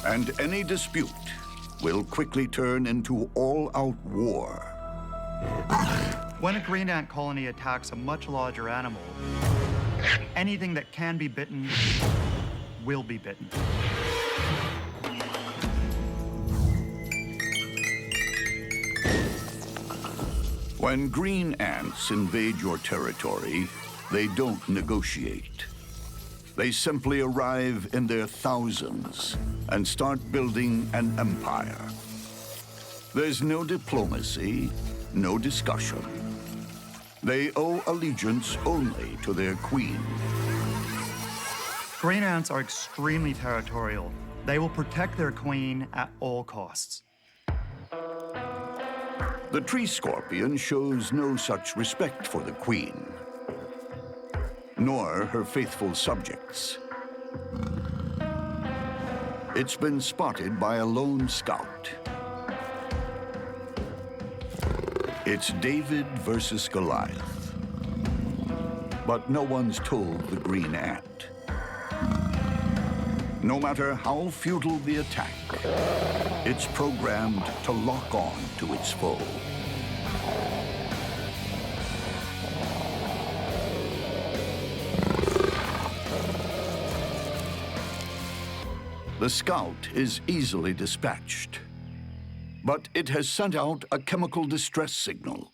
And any dispute will quickly turn into all-out war. When a green ant colony attacks a much larger animal, anything that can be bitten will be bitten. When green ants invade your territory, they don't negotiate. They simply arrive in their thousands and start building an empire. There's no diplomacy, no discussion. They owe allegiance only to their queen. Green ants are extremely territorial. They will protect their queen at all costs. The tree scorpion shows no such respect for the queen, nor her faithful subjects. It's been spotted by a lone scout. It's David versus Goliath. But no one's told the green ant. No matter how futile the attack, it's programmed to lock on to its foe. The scout is easily dispatched, but it has sent out a chemical distress signal.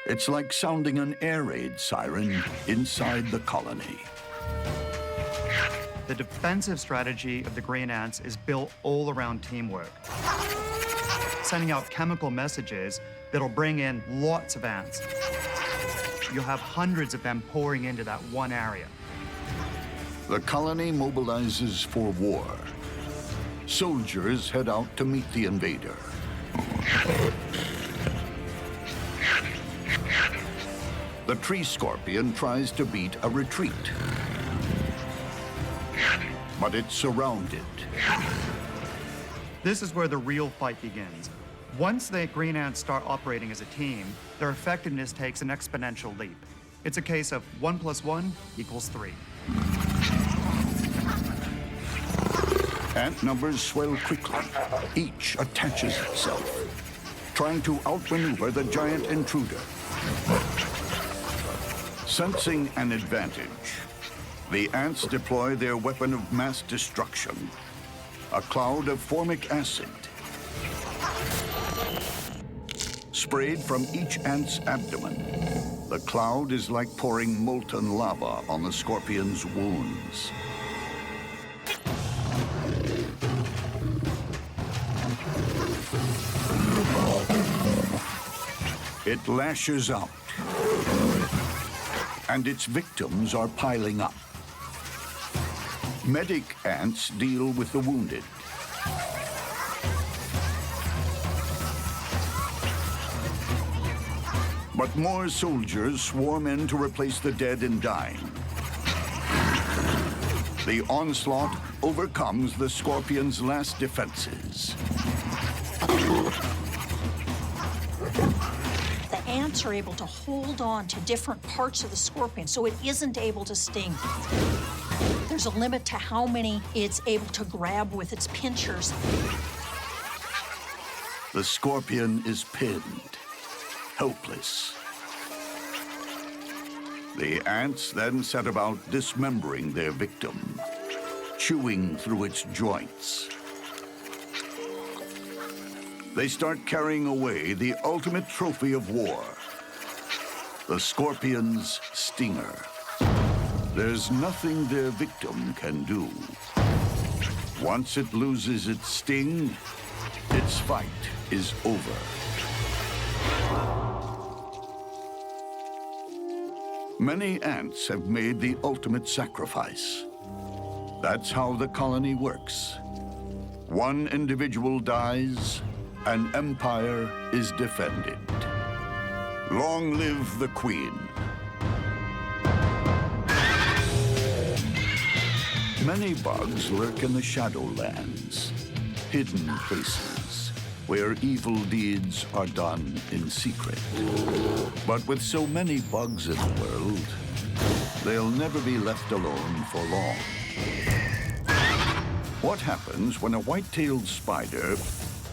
It's like sounding an air raid siren inside the colony. The defensive strategy of the green ants is built all around teamwork, sending out chemical messages that'll bring in lots of ants. You'll have hundreds of them pouring into that one area. The colony mobilizes for war. Soldiers head out to meet the invader. The tree scorpion tries to beat a retreat, but it's surrounded. This is where the real fight begins. Once the green ants start operating as a team, their effectiveness takes an exponential leap. It's a case of 1 + 1 = 3. Ant numbers swell quickly. Each attaches itself, trying to outmaneuver the giant intruder. Sensing an advantage, the ants deploy their weapon of mass destruction, a cloud of formic acid. Sprayed from each ant's abdomen, the cloud is like pouring molten lava on the scorpion's wounds. It lashes out, and its victims are piling up. Medic ants deal with the wounded. But more soldiers swarm in to replace the dead and dying. The onslaught overcomes the scorpion's last defenses. The ants are able to hold on to different parts of the scorpion, so it isn't able to sting. There's a limit to how many it's able to grab with its pinchers. The scorpion is pinned, helpless. The ants then set about dismembering their victim, chewing through its joints. They start carrying away the ultimate trophy of war, the scorpion's stinger. There's nothing their victim can do. Once it loses its sting, its fight is over. Many ants have made the ultimate sacrifice. That's how the colony works. One individual dies, an empire is defended. Long live the Queen. Many bugs lurk in the Shadowlands, hidden places where evil deeds are done in secret. But with so many bugs in the world, they'll never be left alone for long. What happens when a white-tailed spider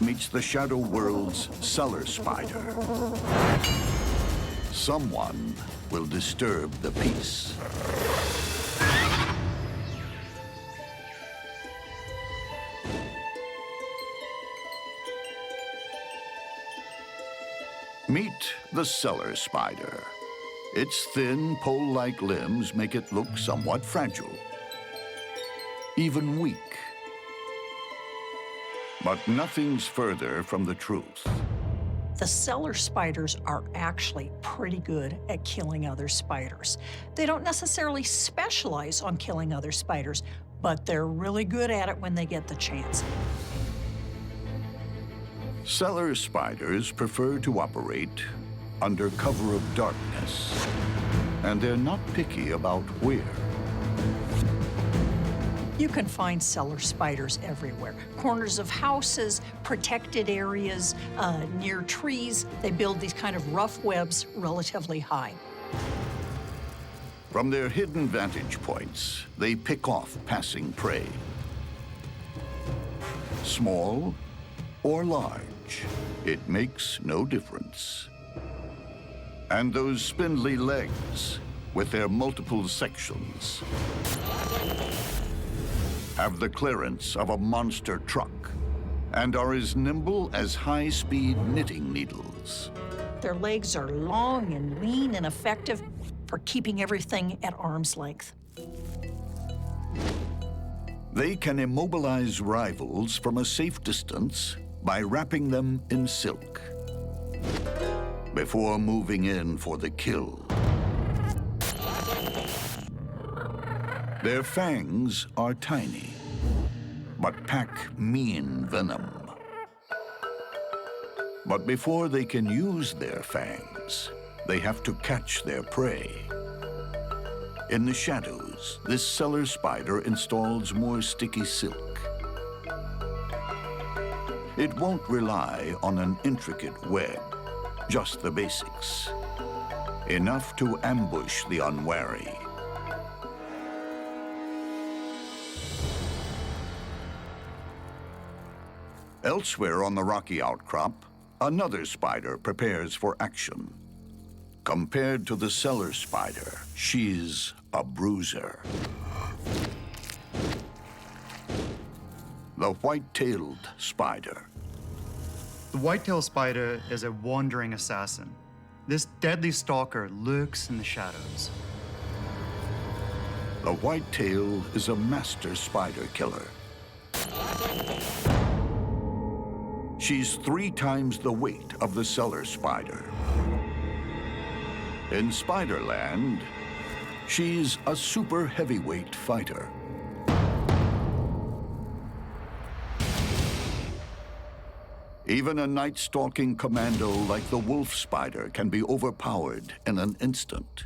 meets the shadow world's cellar spider? Someone will disturb the peace. Meet the cellar spider. Its thin, pole-like limbs make it look somewhat fragile, even weak. But nothing's further from the truth. The cellar spiders are actually pretty good at killing other spiders. They don't necessarily specialize on killing other spiders, but they're really good at it when they get the chance. Cellar spiders prefer to operate under cover of darkness, and they're not picky about where. You can find cellar spiders everywhere. Corners of houses, protected areas, near trees. They build these kind of rough webs relatively high. From their hidden vantage points, they pick off passing prey. Small or large, it makes no difference. And those spindly legs, with their multiple sections, have the clearance of a monster truck and are as nimble as high-speed knitting needles. Their legs are long and lean and effective for keeping everything at arm's length. They can immobilize rivals from a safe distance by wrapping them in silk before moving in for the kill. Their fangs are tiny, but pack mean venom. But before they can use their fangs, they have to catch their prey. In the shadows, this cellar spider installs more sticky silk. It won't rely on an intricate web, just the basics. Enough to ambush the unwary. Elsewhere on the rocky outcrop, another spider prepares for action. Compared to the cellar spider, she's a bruiser. The white-tailed spider. The white-tailed spider is a wandering assassin. This deadly stalker lurks in the shadows. The white-tail is a master spider killer. She's 3 times the weight of the cellar spider. In Spiderland, she's a super heavyweight fighter. Even a night-stalking commando like the wolf spider can be overpowered in an instant.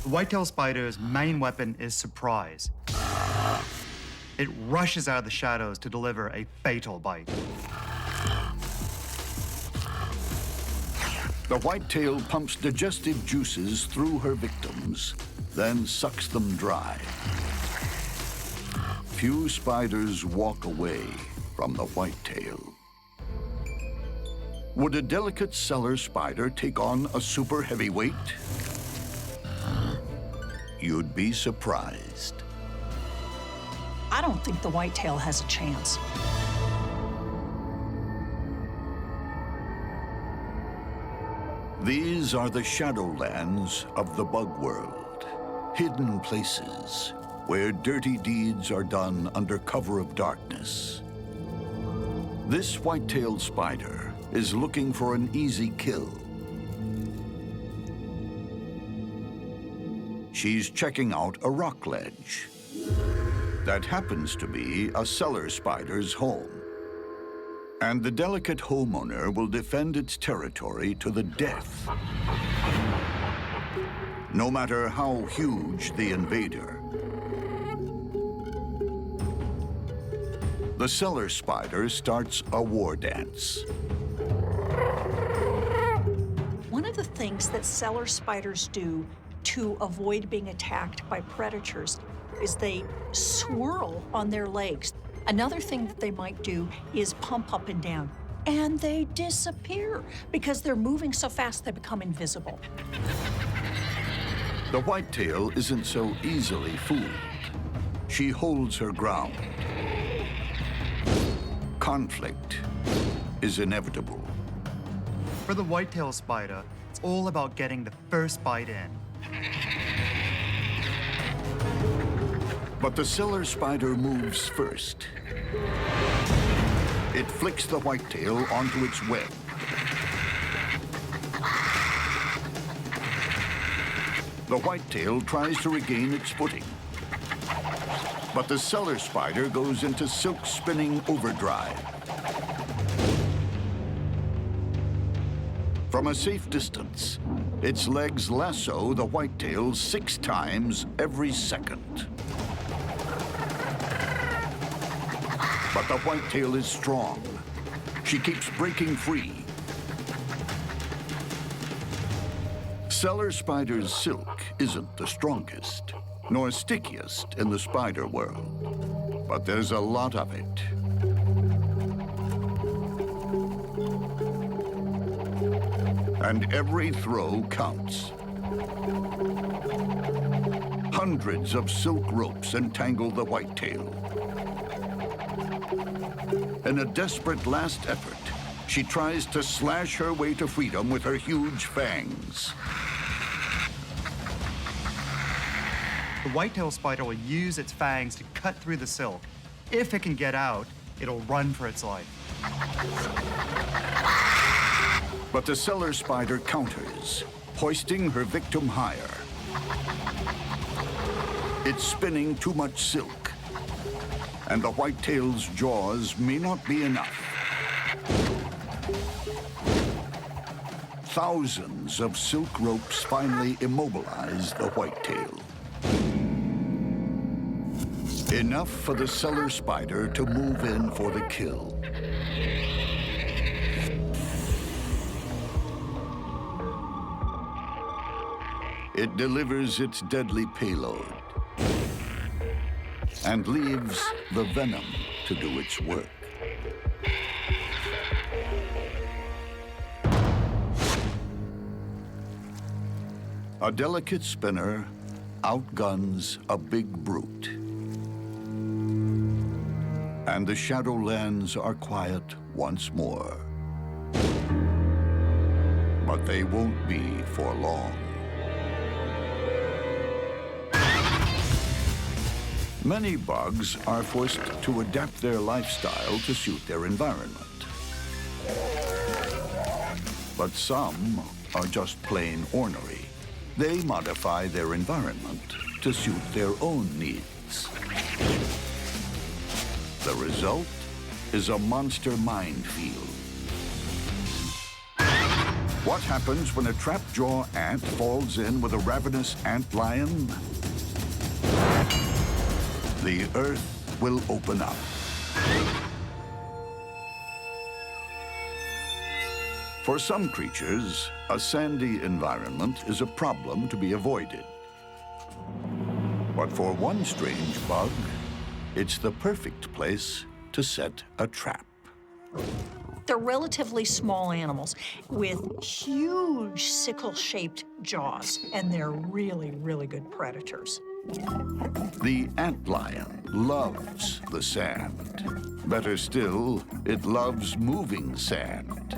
The white-tailed spider's main weapon is surprise. It rushes out of the shadows to deliver a fatal bite. The white-tail pumps digestive juices through her victims, then sucks them dry. Few spiders walk away from the white-tail. Would a delicate cellar spider take on a super heavyweight? You'd be surprised. I don't think the whitetail has a chance. These are the Shadowlands of the bug world. hidden places where dirty deeds are done under cover of darkness. This white-tailed spider is looking for an easy kill. She's checking out a rock ledge that happens to be a cellar spider's home. And the delicate homeowner will defend its territory to the death, no matter how huge the invader. The cellar spider starts a war dance. One of the things that cellar spiders do to avoid being attacked by predators is they swirl on their legs. Another thing that they might do is pump up and down, and they disappear because they're moving so fast they become invisible. The whitetail isn't so easily fooled. She holds her ground. Conflict is inevitable. For the white-tailed spider, it's all about getting the first bite in. But the cellar spider moves first. It flicks the whitetail onto its web. The whitetail tries to regain its footing. But the cellar spider goes into silk spinning overdrive. From a safe distance, its legs lasso the whitetail 6 times every second. But the whitetail is strong. She keeps breaking free. Cellar spider's silk isn't the strongest, nor stickiest in the spider world, but there's a lot of it. And every throw counts. Hundreds of silk ropes entangle the whitetail. In a desperate last effort, she tries to slash her way to freedom with her huge fangs. The white-tailed spider will use its fangs to cut through the silk. If it can get out, it'll run for its life. But the cellar spider counters, hoisting her victim higher. It's spinning too much silk, and the whitetail's jaws may not be enough. Thousands of silk ropes finally immobilize the whitetail. Enough for the cellar spider to move in for the kill. It delivers its deadly payload and leaves the venom to do its work. A delicate spinner outguns a big brute. And the Shadowlands are quiet once more. But they won't be for long. Many bugs are forced to adapt their lifestyle to suit their environment. But some are just plain ornery. They modify their environment to suit their own needs. The result is a monster minefield. What happens when a trapjaw ant falls in with a ravenous antlion? The earth will open up. For some creatures, a sandy environment is a problem to be avoided. But for one strange bug, it's the perfect place to set a trap. They're relatively small animals with huge sickle-shaped jaws, and they're really, really good predators. The antlion loves the sand. Better still, it loves moving sand.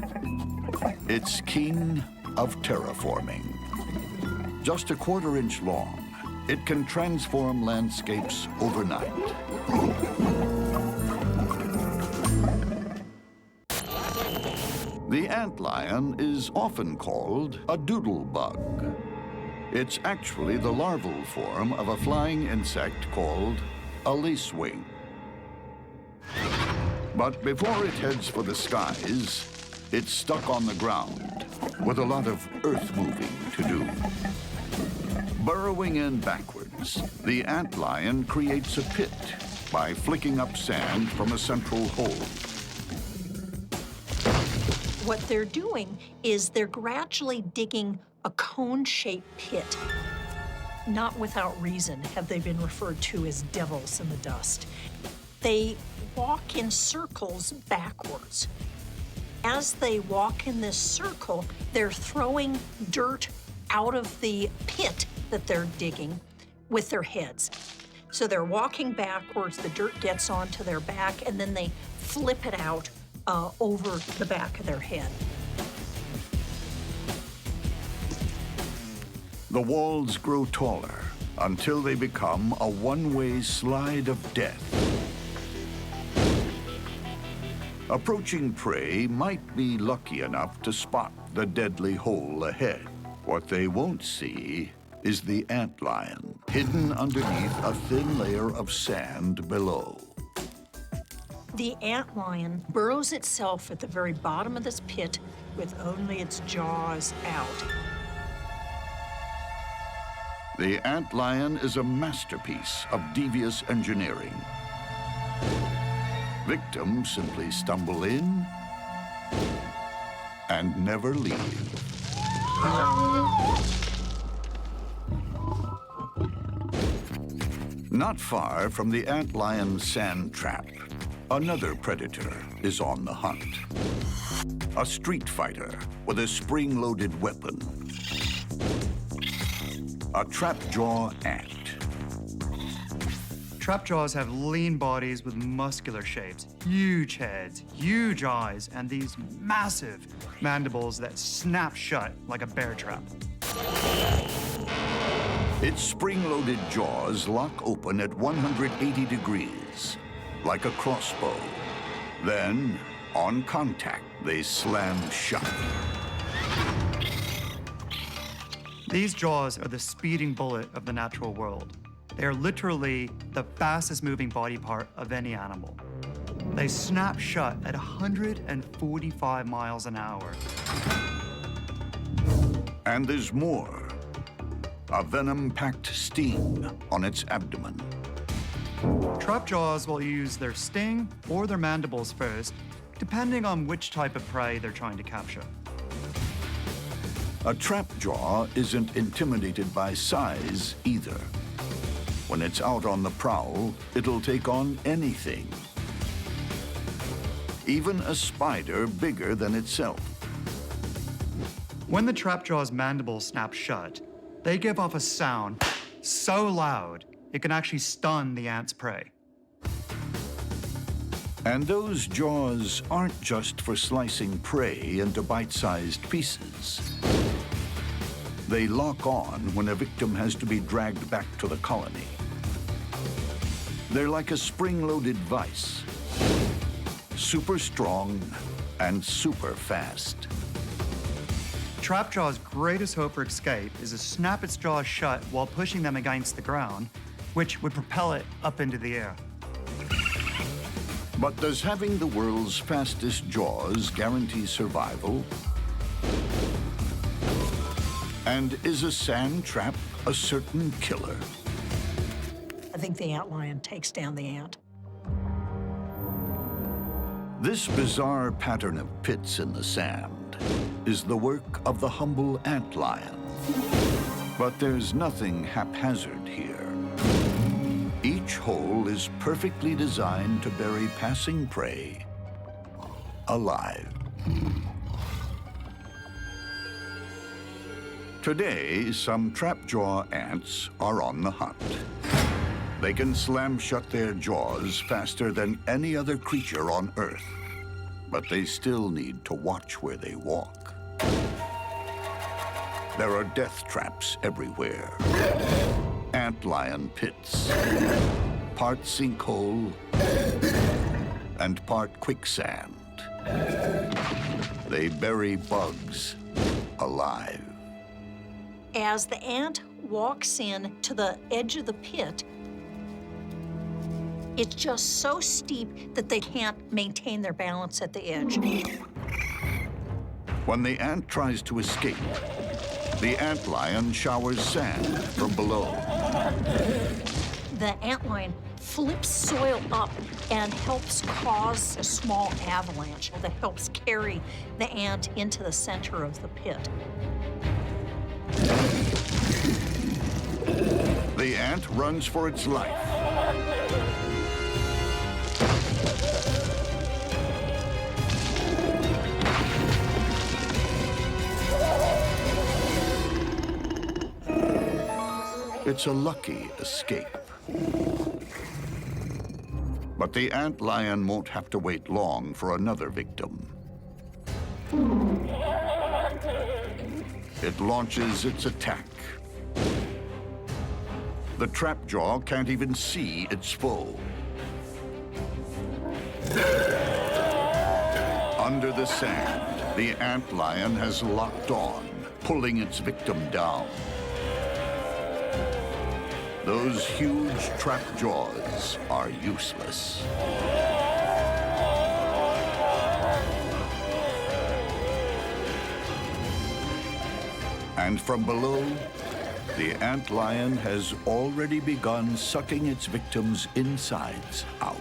It's king of terraforming. Just a 1/4 inch long, It can transform landscapes overnight. The antlion is often called a doodlebug. It's actually the larval form of a flying insect called a lacewing. But before it heads for the skies, it's stuck on the ground with a lot of earth-moving to do. Burrowing in backwards, the antlion creates a pit by flicking up sand from a central hole. What they're doing is they're gradually digging a cone-shaped pit. Not without reason have they been referred to as devils in the dust. They walk in circles backwards. As they walk in this circle, they're throwing dirt out of the pit that they're digging with their heads. So they're walking backwards, the dirt gets onto their back, and then they flip it out over the back of their head. The walls grow taller until they become a one-way slide of death. Approaching prey might be lucky enough to spot the deadly hole ahead. What they won't see is the antlion, hidden underneath a thin layer of sand below. The antlion burrows itself at the very bottom of this pit with only its jaws out. The antlion is a masterpiece of devious engineering. Victims simply stumble in and never leave. Not far from the antlion sand trap, another predator is on the hunt. A street fighter with a spring-loaded weapon. A trapjaw ant. Trapjaws have lean bodies with muscular shapes, huge heads, huge eyes, and these massive mandibles that snap shut like a bear trap. Its spring-loaded jaws lock open at 180 degrees, like a crossbow. Then, on contact, they slam shut. These jaws are the speeding bullet of the natural world. They are literally the fastest moving body part of any animal. They snap shut at 145 miles an hour. And there's more. A venom-packed sting on its abdomen. Trapjaws will use their sting or their mandibles first, depending on which type of prey they're trying to capture. A trapjaw isn't intimidated by size either. When it's out on the prowl, it'll take on anything. Even a spider bigger than itself. When the trapjaw's mandibles snap shut, they give off a sound so loud it can actually stun the ant's prey. And those jaws aren't just for slicing prey into bite-sized pieces. They lock on when a victim has to be dragged back to the colony. They're like a spring-loaded vice. Super strong and super fast. Trapjaw's greatest hope for escape is to snap its jaws shut while pushing them against the ground, which would propel it up into the air. But does having the world's fastest jaws guarantee survival? And is a sand trap a certain killer? I think the antlion takes down the ant. This bizarre pattern of pits in the sand is the work of the humble antlion. But there's nothing haphazard here. Each hole is perfectly designed to bury passing prey alive. Today, some trapjaw ants are on the hunt. They can slam shut their jaws faster than any other creature on Earth, but they still need to watch where they walk. There are death traps everywhere. antlion pits, part sinkhole and part quicksand. They bury bugs alive. As the ant walks in to the edge of the pit, it's just so steep that they can't maintain their balance at the edge. When the ant tries to escape, the antlion showers sand from below. The antlion flips soil up and helps cause a small avalanche that helps carry the ant into the center of the pit. The ant runs for its life. It's a lucky escape. But the antlion won't have to wait long for another victim. It launches its attack. The trapjaw can't even see its foe. Under the sand, the antlion has locked on, pulling its victim down. Those huge trap jaws are useless. And from below, the antlion has already begun sucking its victims' insides out.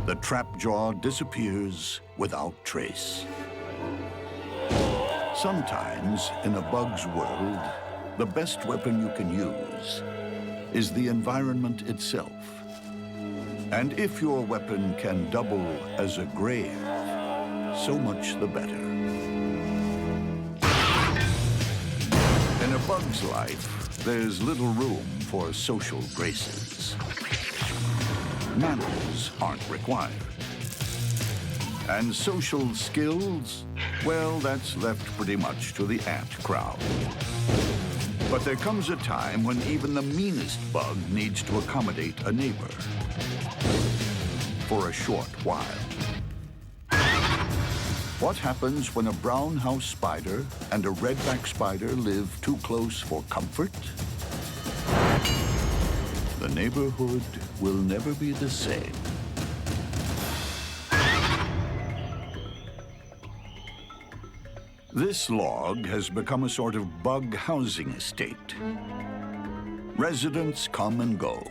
The trapjaw disappears without trace. Sometimes, in a bug's world, the best weapon you can use is the environment itself. And if your weapon can double as a grave, so much the better. In a bug's life, there's little room for social graces. Manners aren't required. And social skills, well, that's left pretty much to the ant crowd. But there comes a time when even the meanest bug needs to accommodate a neighbor. For a short while. What happens when a brown house spider and a redback spider live too close for comfort? The neighborhood will never be the same. This log has become a sort of bug housing estate. Residents come and go.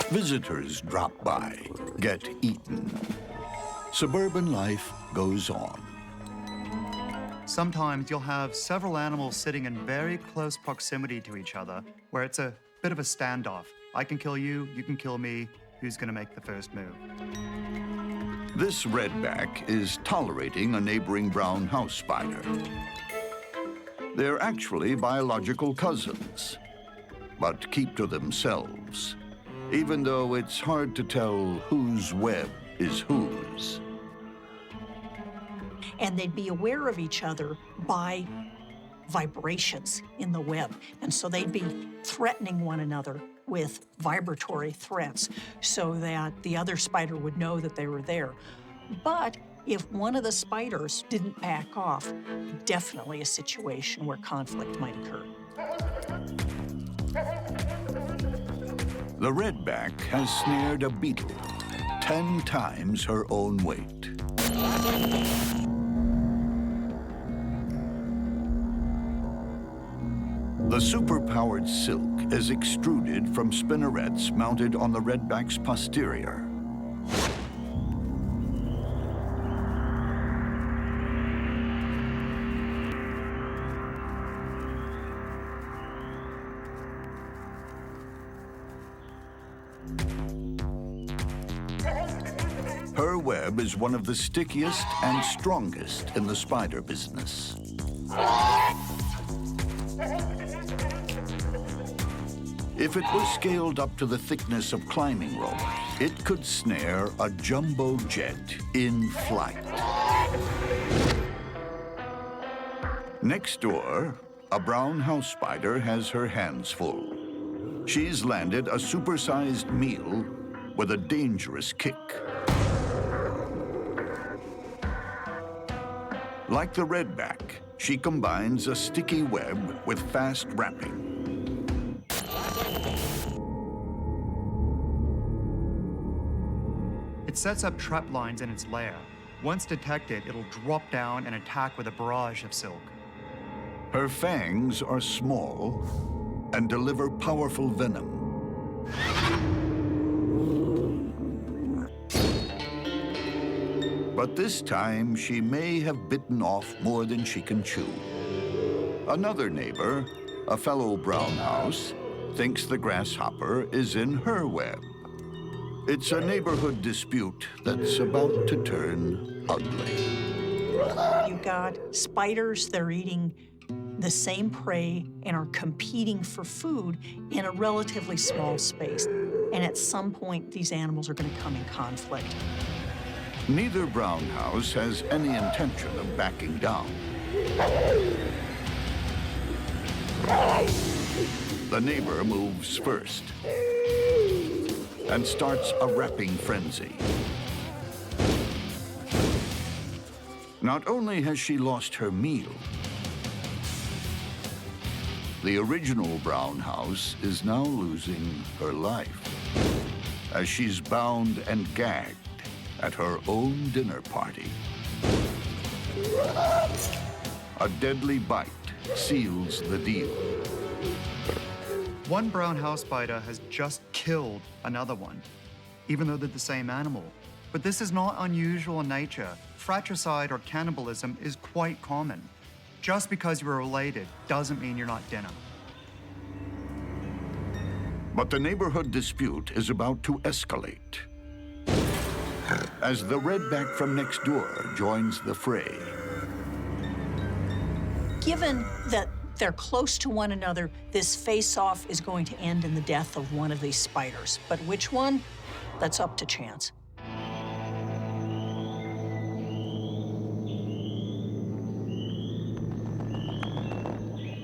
Visitors drop by, get eaten. Suburban life goes on. Sometimes you'll have several animals sitting in very close proximity to each other, where it's a bit of a standoff. I can kill you, you can kill me, who's gonna make the first move? This redback is tolerating a neighboring brown house spider. They're actually biological cousins, but keep to themselves, even though it's hard to tell whose web is whose. And they'd be aware of each other by vibrations in the web. And so they'd be threatening one another with vibratory threats so that the other spider would know that they were there. But if one of the spiders didn't back off, definitely a situation where conflict might occur. The redback has snared a beetle 10 times her own weight. The superpowered silk is extruded from spinnerets mounted on the redback's posterior. Her web is one of the stickiest and strongest in the spider business. If it was scaled up to the thickness of climbing ropes, It could snare a jumbo jet in flight. Next door, a brown house spider has her hands full. She's landed a supersized meal with a dangerous kick. Like the redback, she combines a sticky web with fast wrapping. It sets up trap lines in its lair. Once detected, it'll drop down and attack with a barrage of silk. Her fangs are small and deliver powerful venom. But this time, she may have bitten off more than she can chew. Another neighbor, a fellow brown house, thinks the grasshopper is in her web. It's a neighborhood dispute that's about to turn ugly. You've got spiders, they're eating the same prey and are competing for food in a relatively small space. And at some point, these animals are going to come in conflict. Neither brown house has any intention of backing down. The neighbor moves first and starts a wrapping frenzy. Not only has she lost her meal, the original brown house is now losing her life as she's bound and gagged at her own dinner party. A deadly bite seals the deal. One brown house spider has just killed another one, even though they're the same animal. But this is not unusual in nature. Fratricide or cannibalism is quite common. Just because you're related doesn't mean you're not dinner. But the neighborhood dispute is about to escalate as the redback from next door joins the fray. Given that they're close to one another, this face-off is going to end in the death of one of these spiders. But which one? That's up to chance.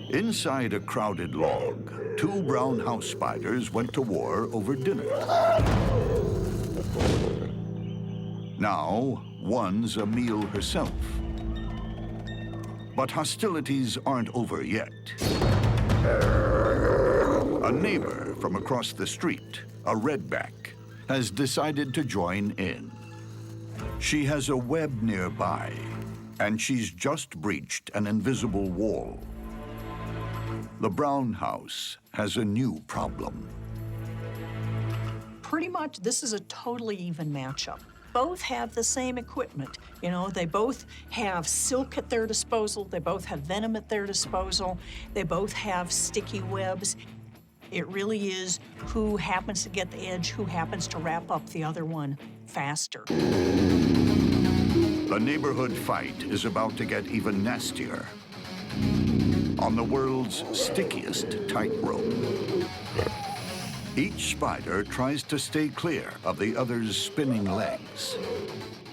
Inside a crowded log, two brown house spiders went to war over dinner. Now, one's a meal herself. But hostilities aren't over yet. A neighbor from across the street, a redback, has decided to join in. She has a web nearby, and she's just breached an invisible wall. The brown house has a new problem. Pretty much, this is a totally even matchup. Both have the same equipment. You know, they both have silk at their disposal. They both have venom at their disposal. They both have sticky webs. It really is who happens to get the edge, who happens to wrap up the other one faster. The neighborhood fight is about to get even nastier. On the world's stickiest tightrope. Each spider tries to stay clear of the other's spinning legs.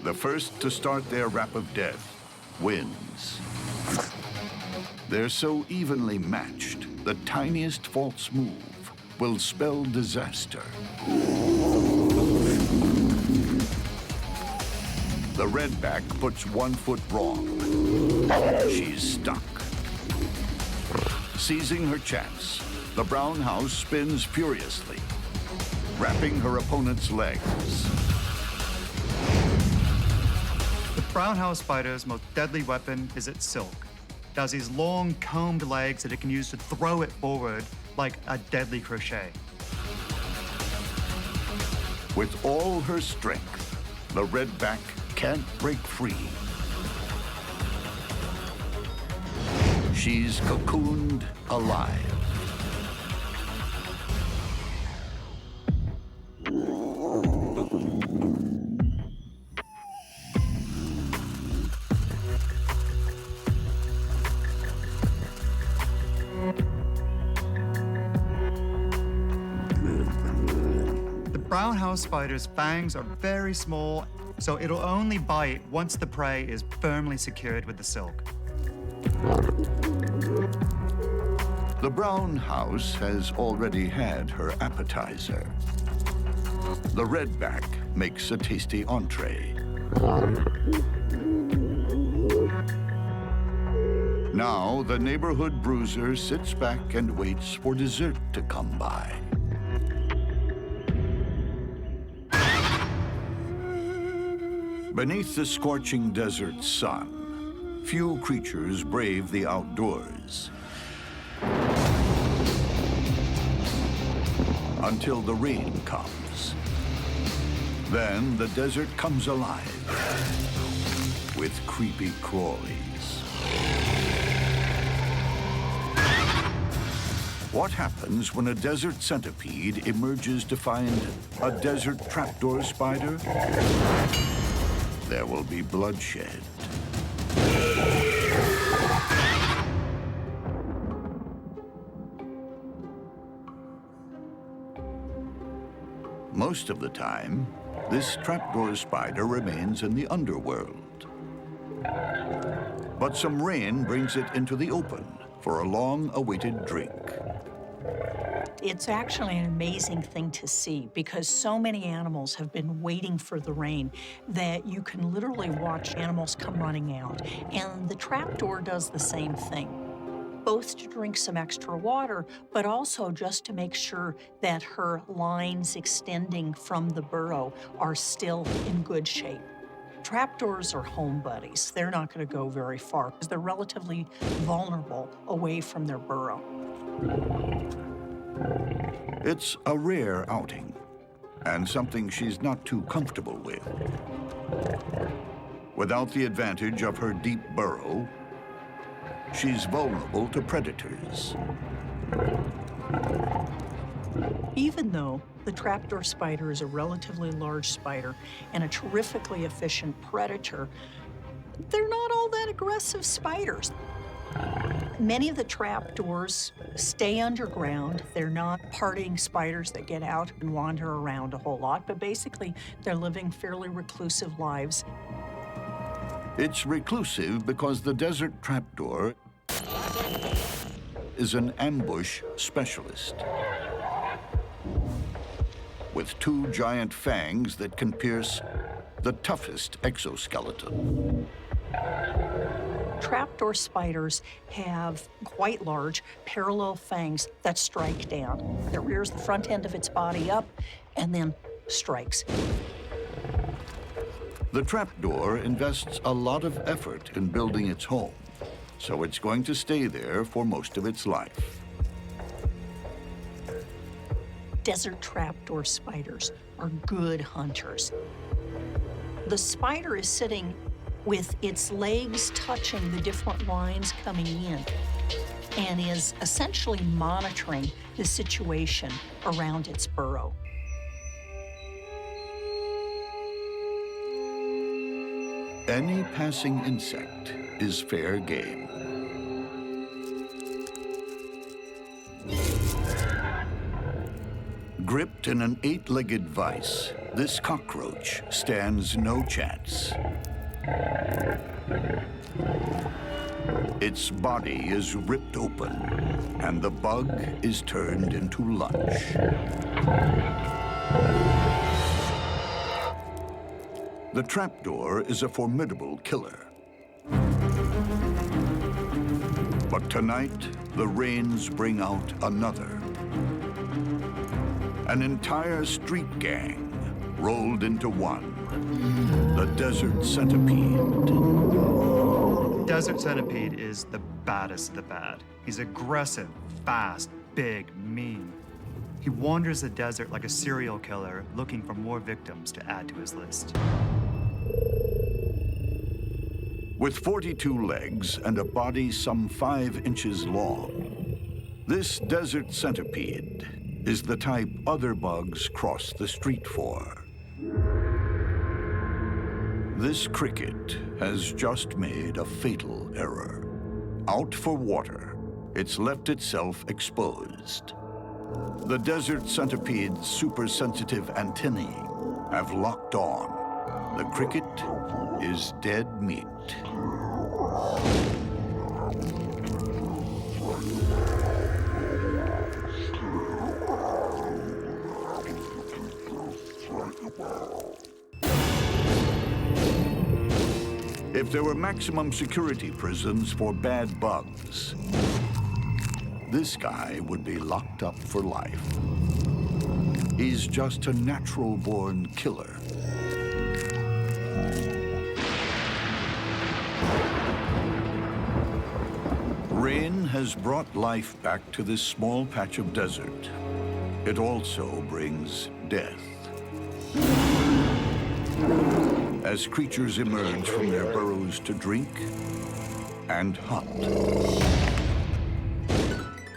The first to start their rap of death wins. They're so evenly matched, the tiniest false move will spell disaster. The redback puts 1 foot wrong. She's stuck. Seizing her chance, the brown house spins furiously, wrapping her opponent's legs. The brown house spider's most deadly weapon is its silk. It has these long, combed legs that it can use to throw it forward like a deadly crochet. With all her strength, the redback can't break free. She's cocooned alive. The brown house spider's fangs are very small, so it'll only bite once the prey is firmly secured with the silk. The brown house has already had her appetizer. The redback makes a tasty entree. Now, the neighborhood bruiser sits back and waits for dessert to come by. Beneath the scorching desert sun, few creatures brave the outdoors. Until the rain comes. Then the desert comes alive with creepy crawlies. What happens when a desert centipede emerges to find a desert trapdoor spider? There will be bloodshed. Most of the time, this trapdoor spider remains in the underworld. But some rain brings it into the open for a long-awaited drink. It's actually an amazing thing to see because so many animals have been waiting for the rain that you can literally watch animals come running out. And the trapdoor does the same thing, both to drink some extra water, but also just to make sure that her lines extending from the burrow are still in good shape. Trapdoors are home buddies. They're not going to go very far because they're relatively vulnerable away from their burrow. It's a rare outing, and something she's not too comfortable with. Without the advantage of her deep burrow, she's vulnerable to predators. Even though the trapdoor spider is a relatively large spider and a terrifically efficient predator, they're not all that aggressive spiders. Many of the trapdoors stay underground. They're not partying spiders that get out and wander around a whole lot, but basically they're living fairly reclusive lives. It's reclusive because the desert trapdoor is an ambush specialist with 2 giant fangs that can pierce the toughest exoskeleton. Trapdoor spiders have quite large parallel fangs that strike down. It rears the front end of its body up and then strikes. The trapdoor invests a lot of effort in building its home, so it's going to stay there for most of its life. Desert trapdoor spiders are good hunters. The spider is sitting with its legs touching the different lines coming in and is essentially monitoring the situation around its burrow. Any passing insect is fair game. Gripped in an 8-legged vise, this cockroach stands no chance. Its body is ripped open, and the bug is turned into lunch. The trapdoor is a formidable killer. But tonight, the rains bring out another. An entire street gang rolled into one. The Desert Centipede. Desert Centipede is the baddest of the bad. He's aggressive, fast, big, mean. He wanders the desert like a serial killer, looking for more victims to add to his list. With 42 legs and a body some 5 inches long, this Desert Centipede is the type other bugs cross the street for. This cricket has just made a fatal error. Out for water, it's left itself exposed. The Desert Centipede's super-sensitive antennae have locked on. The cricket is dead meat. If there were maximum security prisons for bad bugs, this guy would be locked up for life. He's just a natural-born killer. Rain has brought life back to this small patch of desert. It also brings death. As creatures emerge from their burrows to drink and hunt.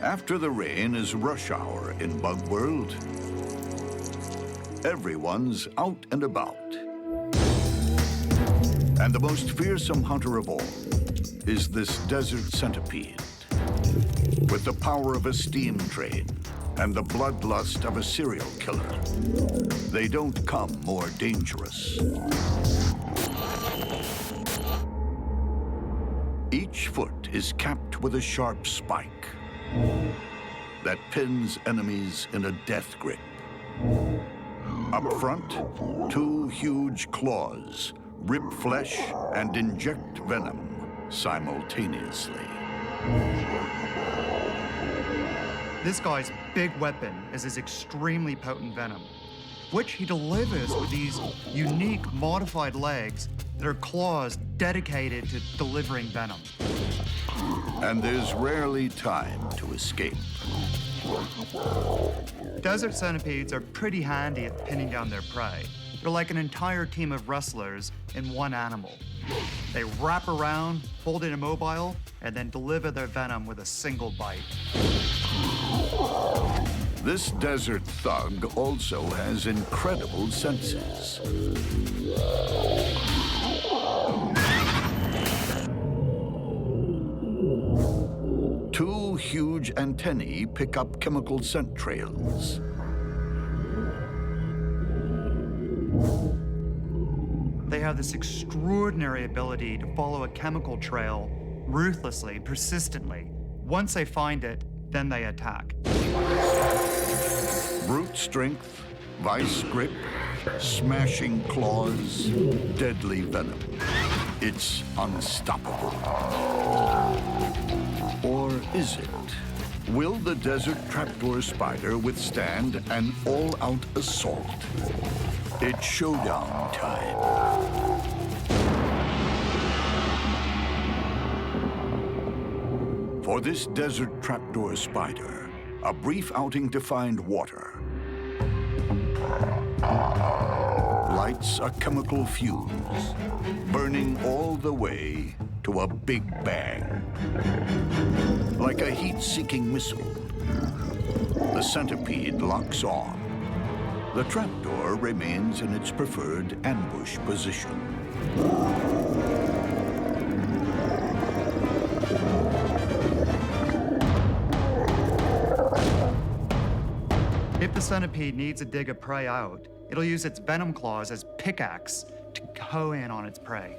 After the rain is rush hour in Bug World. Everyone's out and about. And the most fearsome hunter of all is this Desert Centipede. With the power of a steam train and the bloodlust of a serial killer, they don't come more dangerous. Each foot is capped with a sharp spike that pins enemies in a death grip. Up front, two huge claws rip flesh and inject venom simultaneously. This guy's big weapon is his extremely potent venom, which he delivers with these unique modified legs that are claws dedicated to delivering venom. And there's rarely time to escape. Desert centipedes are pretty handy at pinning down their prey. They're like an entire team of wrestlers in one animal. They wrap around, hold it immobile, and then deliver their venom with a single bite. This desert thug also has incredible senses. Two huge antennae pick up chemical scent trails. They have this extraordinary ability to follow a chemical trail ruthlessly, persistently. Once they find it, then they attack. Brute strength, vice grip, smashing claws, deadly venom. It's unstoppable. Or is it? Will the Desert Trapdoor spider withstand an all-out assault? It's showdown time. For this Desert Trapdoor spider, a brief outing to find water lights a chemical fuse, burning all the way to a big bang. Like a heat-seeking missile, the centipede locks on. The trapdoor remains in its preferred ambush position. If the centipede needs to dig a prey out, it'll use its venom claws as pickaxe to hoe in on its prey.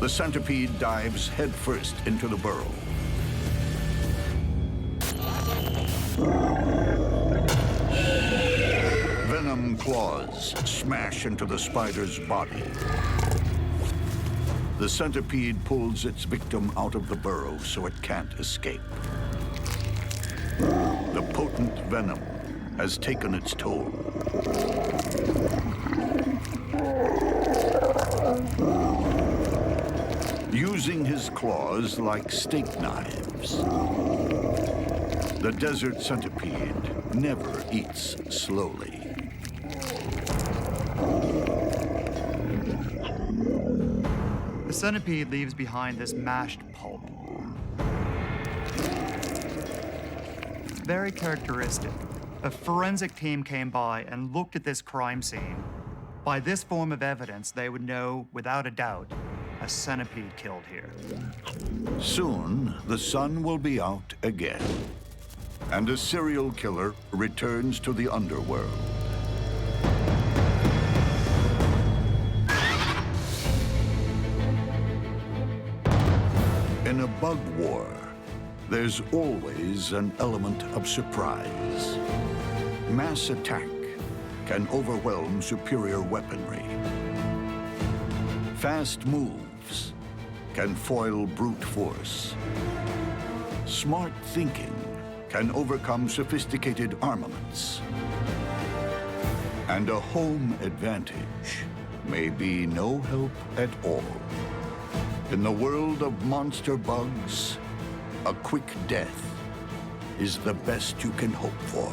The centipede dives headfirst into the burrow. Venom claws smash into the spider's body. The centipede pulls its victim out of the burrow so it can't escape. The potent venom has taken its toll. Using his claws like steak knives, the desert centipede never eats slowly. The centipede leaves behind this mashed pulp. Very characteristic. A forensic team came by and looked at this crime scene. By this form of evidence, they would know, without a doubt, a centipede killed here. Soon, the sun will be out again. and a serial killer returns to the underworld. In a bug war, there's always an element of surprise. Mass attack can overwhelm superior weaponry. Fast moves can foil brute force. Smart thinking can overcome sophisticated armaments. And a home advantage may be no help at all. In the world of monster bugs, a quick death is the best you can hope for.